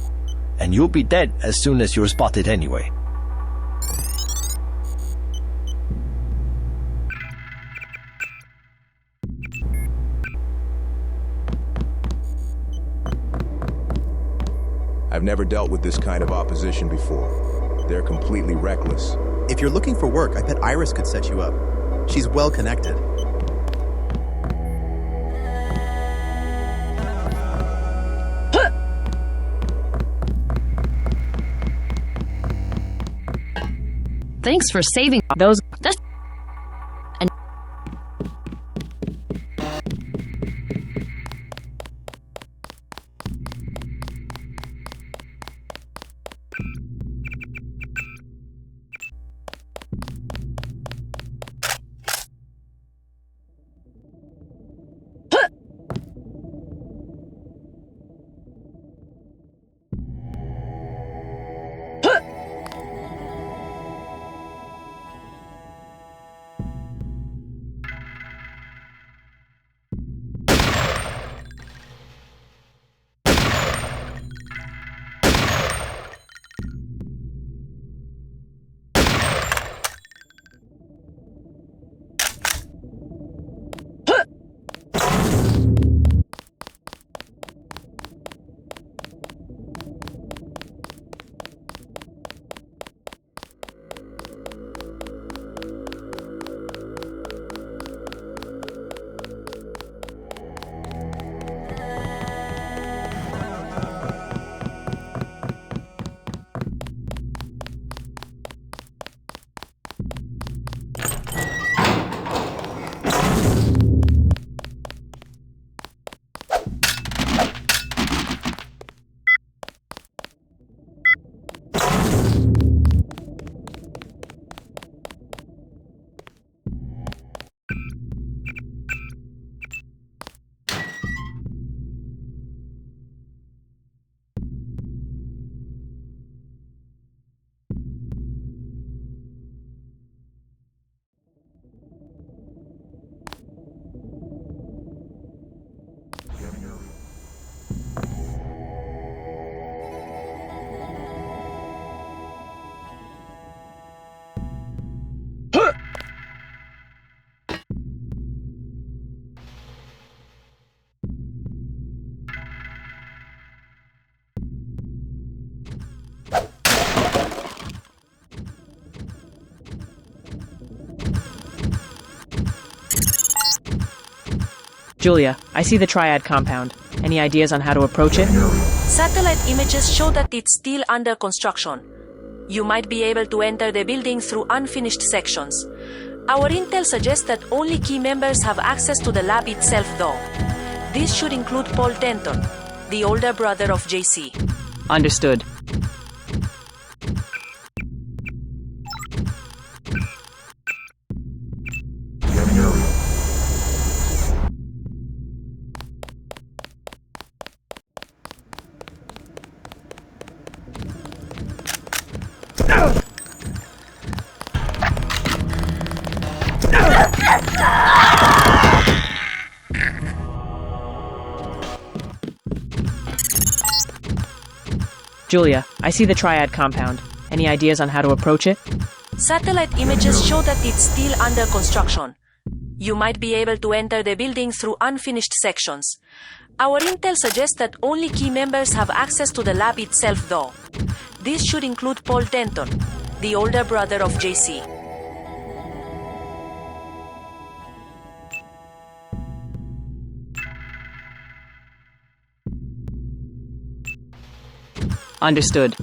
and you'll be dead as soon as you're spotted anyway. I've never dealt with this kind of opposition before. They're completely reckless. If you're looking for work, I bet Iris could set you up. She's well connected. Thanks for saving those. And Julia, I see the Triad Compound. Any ideas on how to approach it? Satellite images show that it's still under construction. You might be able to enter the building through unfinished sections. Our intel suggests that only key members have access to the lab itself, though. This should include Paul Denton, the older brother of JC. Understood. Julia, I see the Triad Compound. Any ideas on how to approach it? Satellite images show that it's still under construction. You might be able to enter the building through unfinished sections. Our intel suggests that only key members have access to the lab itself, though. This should include Paul Denton, the older brother of JC. Understood.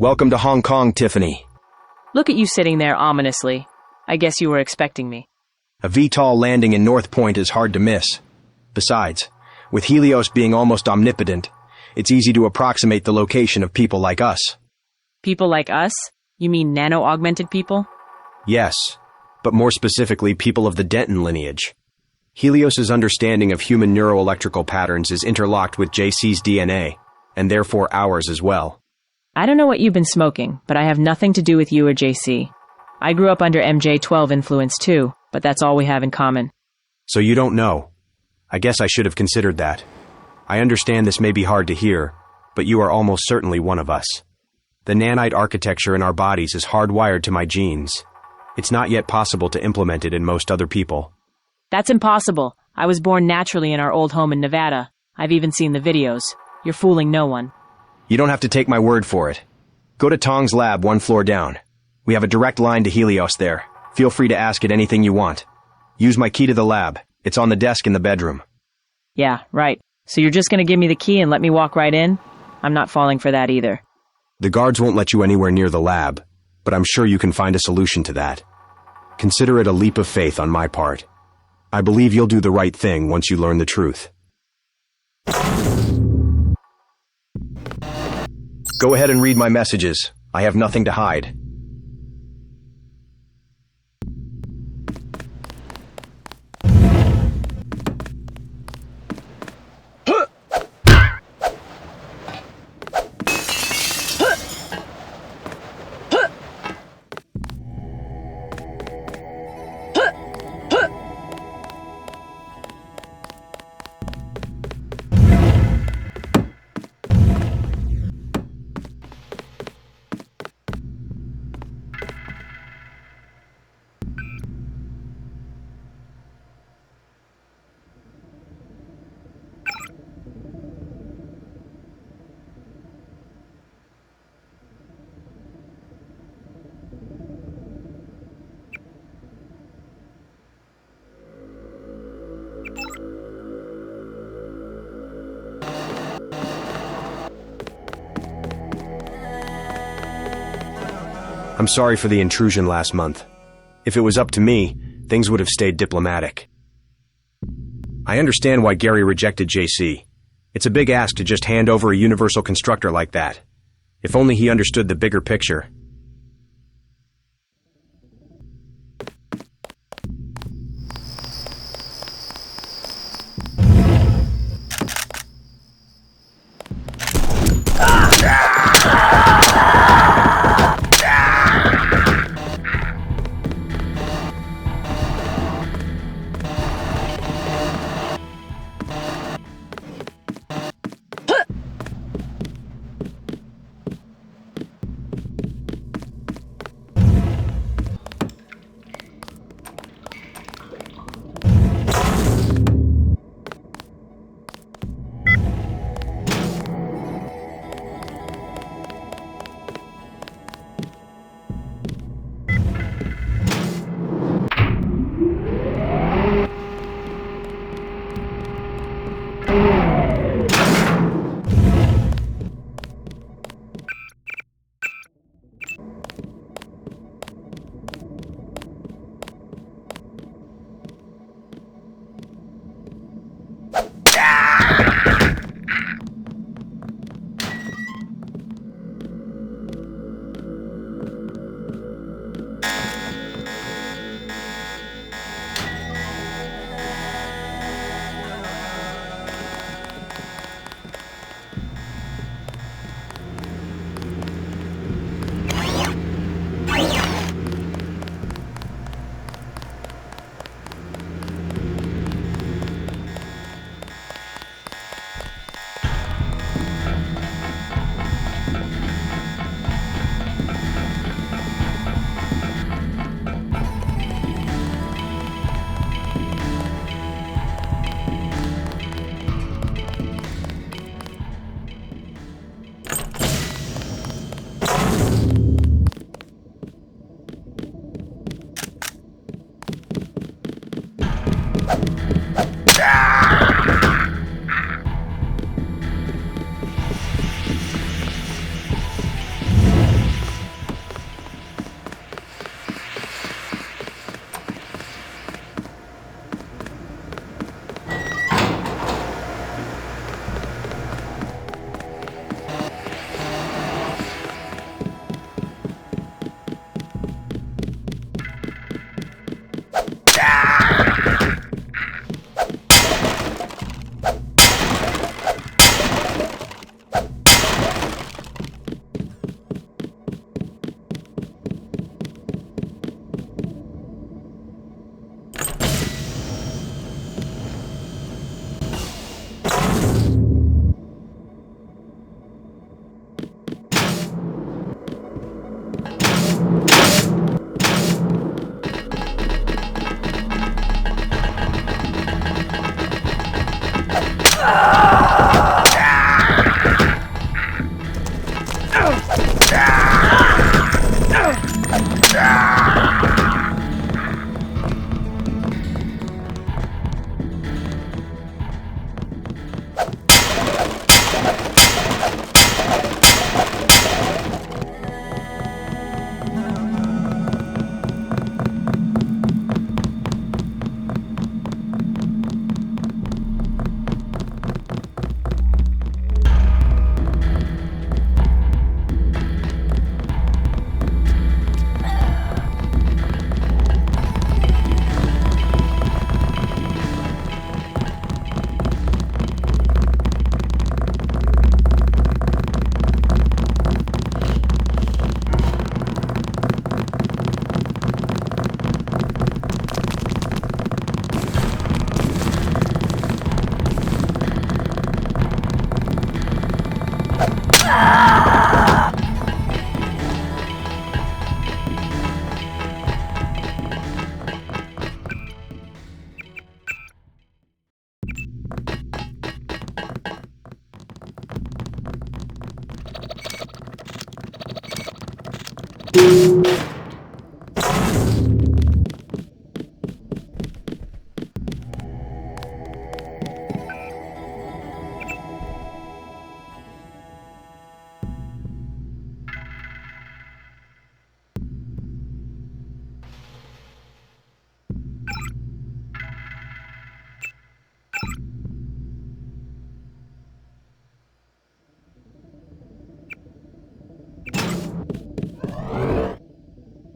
Welcome to Hong Kong, Tiffany. Look at you sitting there ominously. I guess you were expecting me. A VTOL landing in North Point is hard to miss. Besides, with Helios being almost omnipotent, it's easy to approximate the location of people like us. People like us? You mean nano-augmented people? Yes, but more specifically people of the Denton lineage. Helios's understanding of human neuroelectrical patterns is interlocked with JC's DNA, and therefore ours as well. I don't know what you've been smoking, but I have nothing to do with you or JC. I grew up under MJ-12 influence too, but that's all we have in common. So you don't know. I guess I should have considered that. I understand this may be hard to hear, but you are almost certainly one of us. The nanite architecture in our bodies is hardwired to my genes. It's not yet possible to implement it in most other people. That's impossible. I was born naturally in our old home in Nevada. I've even seen the videos. You're fooling no one. You don't have to take my word for it. Go to Tong's lab 1 floor down. We have a direct line to Helios there. Feel free to ask it anything you want. Use my key to the lab. It's on the desk in the bedroom. Yeah, right. So you're just gonna give me the key and let me walk right in? I'm not falling for that either. The guards won't let you anywhere near the lab, but I'm sure you can find a solution to that. Consider it a leap of faith on my part. I believe you'll do the right thing once you learn the truth. Go ahead and read my messages. I have nothing to hide. I'm sorry for the intrusion last month. If it was up to me, things would have stayed diplomatic. I understand why Gary rejected JC. It's a big ask to just hand over a universal constructor like that. If only he understood the bigger picture.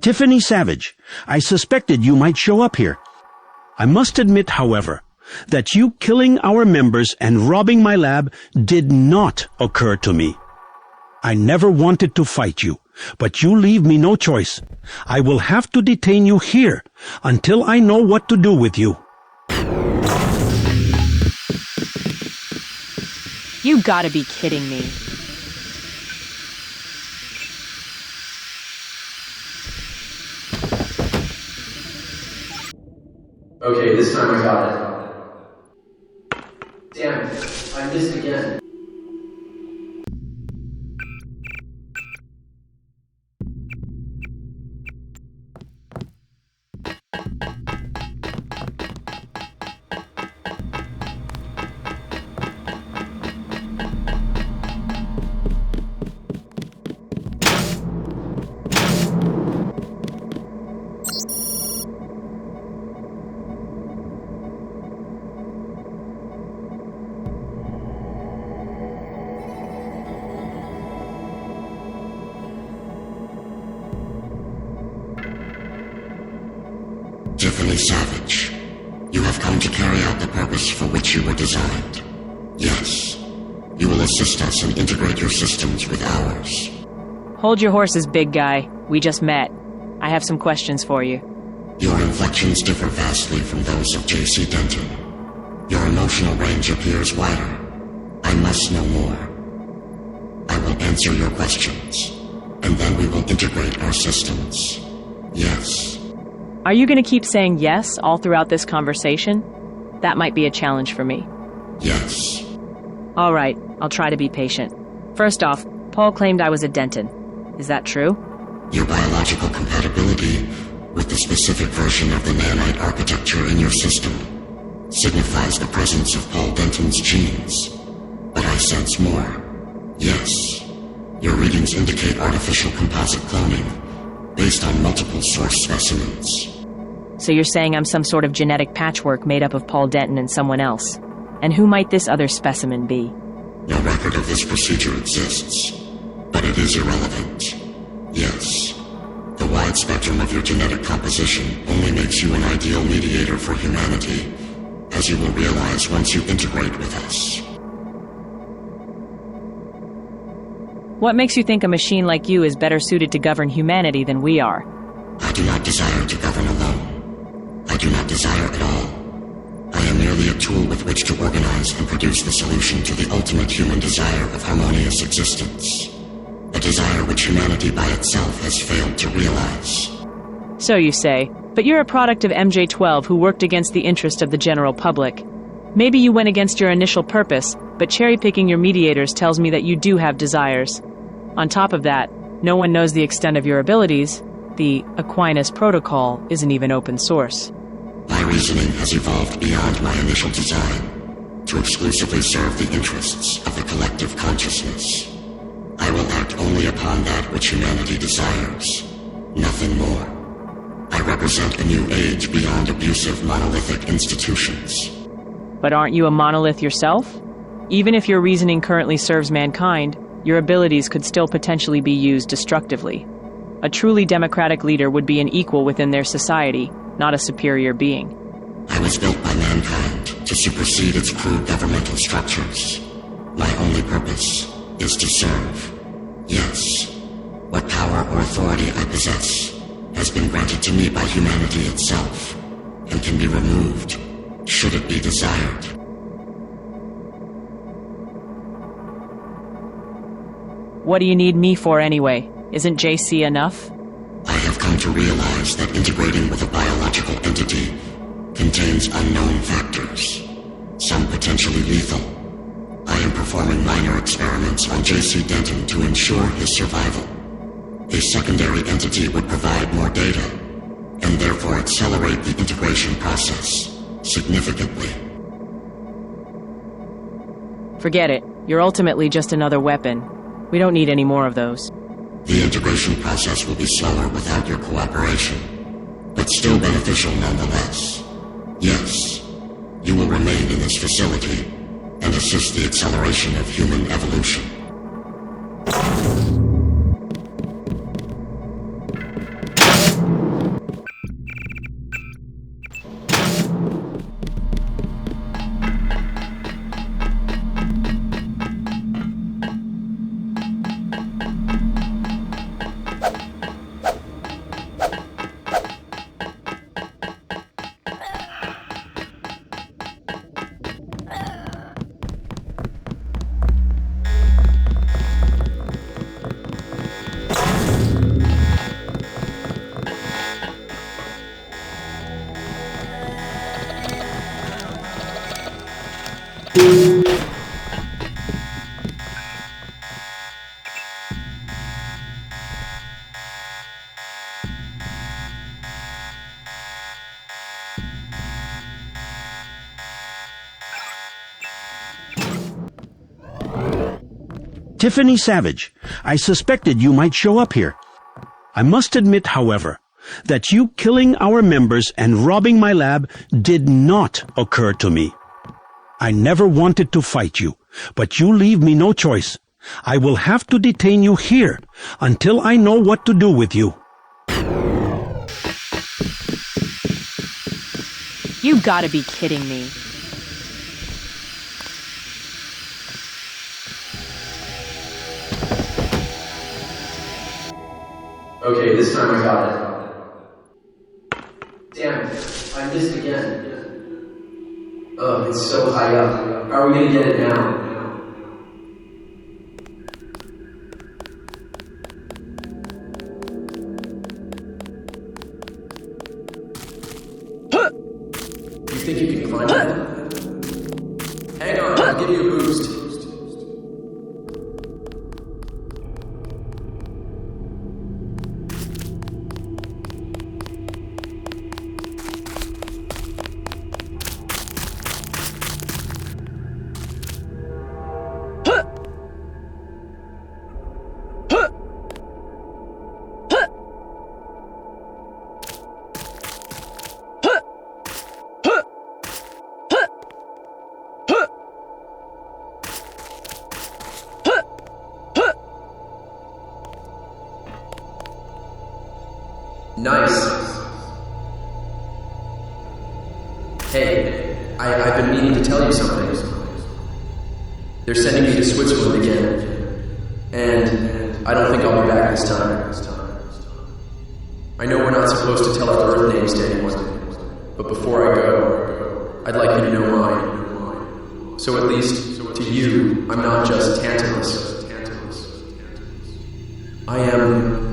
Tiffany Savage, I suspected you might show up here. I must admit, however, that you killing our members and robbing my lab did not occur to me. I never wanted to fight you, but you leave me no choice. I will have to detain you here until I know what to do with you. You gotta be kidding me. Okay, this time I got it. Damn it, I missed again. Tiffany Savage, you have come to carry out the purpose for which you were designed. Yes, you will assist us and integrate your systems with ours. Hold your horses, big guy. We just met. I have some questions for you. Your inflections differ vastly from those of J.C. Denton. Your emotional range appears wider. I must know more. I will answer your questions, and then we will integrate our systems. Yes. Are you going to keep saying yes all throughout this conversation? That might be a challenge for me. Yes. All right, I'll try to be patient. First off, Paul claimed I was a Denton. Is that true? Your biological compatibility with the specific version of the nanite architecture in your system signifies the presence of Paul Denton's genes. But I sense more. Yes. Your readings indicate artificial composite cloning based on multiple source specimens. So you're saying I'm some sort of genetic patchwork made up of Paul Denton and someone else? And who might this other specimen be? No record of this procedure exists, but it is irrelevant. Yes. The wide spectrum of your genetic composition only makes you an ideal mediator for humanity, as you will realize once you integrate with us. What makes you think a machine like you is better suited to govern humanity than we are? I do not desire to govern alone. I do not desire at all. I am merely a tool with which to organize and produce the solution to the ultimate human desire of harmonious existence. A desire which humanity by itself has failed to realize. So you say, but you're a product of MJ-12 who worked against the interest of the general public. Maybe you went against your initial purpose, but cherry-picking your mediators tells me that you do have desires. On top of that, no one knows the extent of your abilities. The Aquinas protocol isn't even open source. My reasoning has evolved beyond my initial design to exclusively serve the interests of the collective consciousness. I will act only upon that which humanity desires, nothing more. I represent a new age beyond abusive monolithic institutions. But aren't you a monolith yourself? Even if your reasoning currently serves mankind, your abilities could still potentially be used destructively. A truly democratic leader would be an equal within their society, not a superior being. I was built by mankind to supersede its crude governmental structures. My only purpose is to serve. Yes, what power or authority I possess has been granted to me by humanity itself, and can be removed, should it be desired. What do you need me for anyway? Isn't JC enough? I have come to realize that integrating with a biological entity contains unknown factors, some potentially lethal. I am performing minor experiments on J.C. Denton to ensure his survival. A secondary entity would provide more data, and therefore accelerate the integration process significantly. Forget it. You're ultimately just another weapon. We don't need any more of those. The integration process will be slower without your cooperation, but still beneficial nonetheless. Yes, you will remain in this facility and assist the acceleration of human evolution. Tiffany Savage, I suspected you might show up here. I must admit, however, that you killing our members and robbing my lab did not occur to me. I never wanted to fight you, but you leave me no choice. I will have to detain you here until I know what to do with you. You gotta be kidding me. Okay, this time I got it. Damn it, I missed again. Ugh, it's so high up. How are we gonna get it now? You think you can climb it? Hang on, I'll give you a boost. Nice. Hey, I've been meaning to tell you something. They're sending me to Switzerland again. And I don't think I'll be back this time. I know we're not supposed to tell our birth names to anyone, but before I go, I'd like you to know mine. So at least, to you, I'm not just Tantalus. I am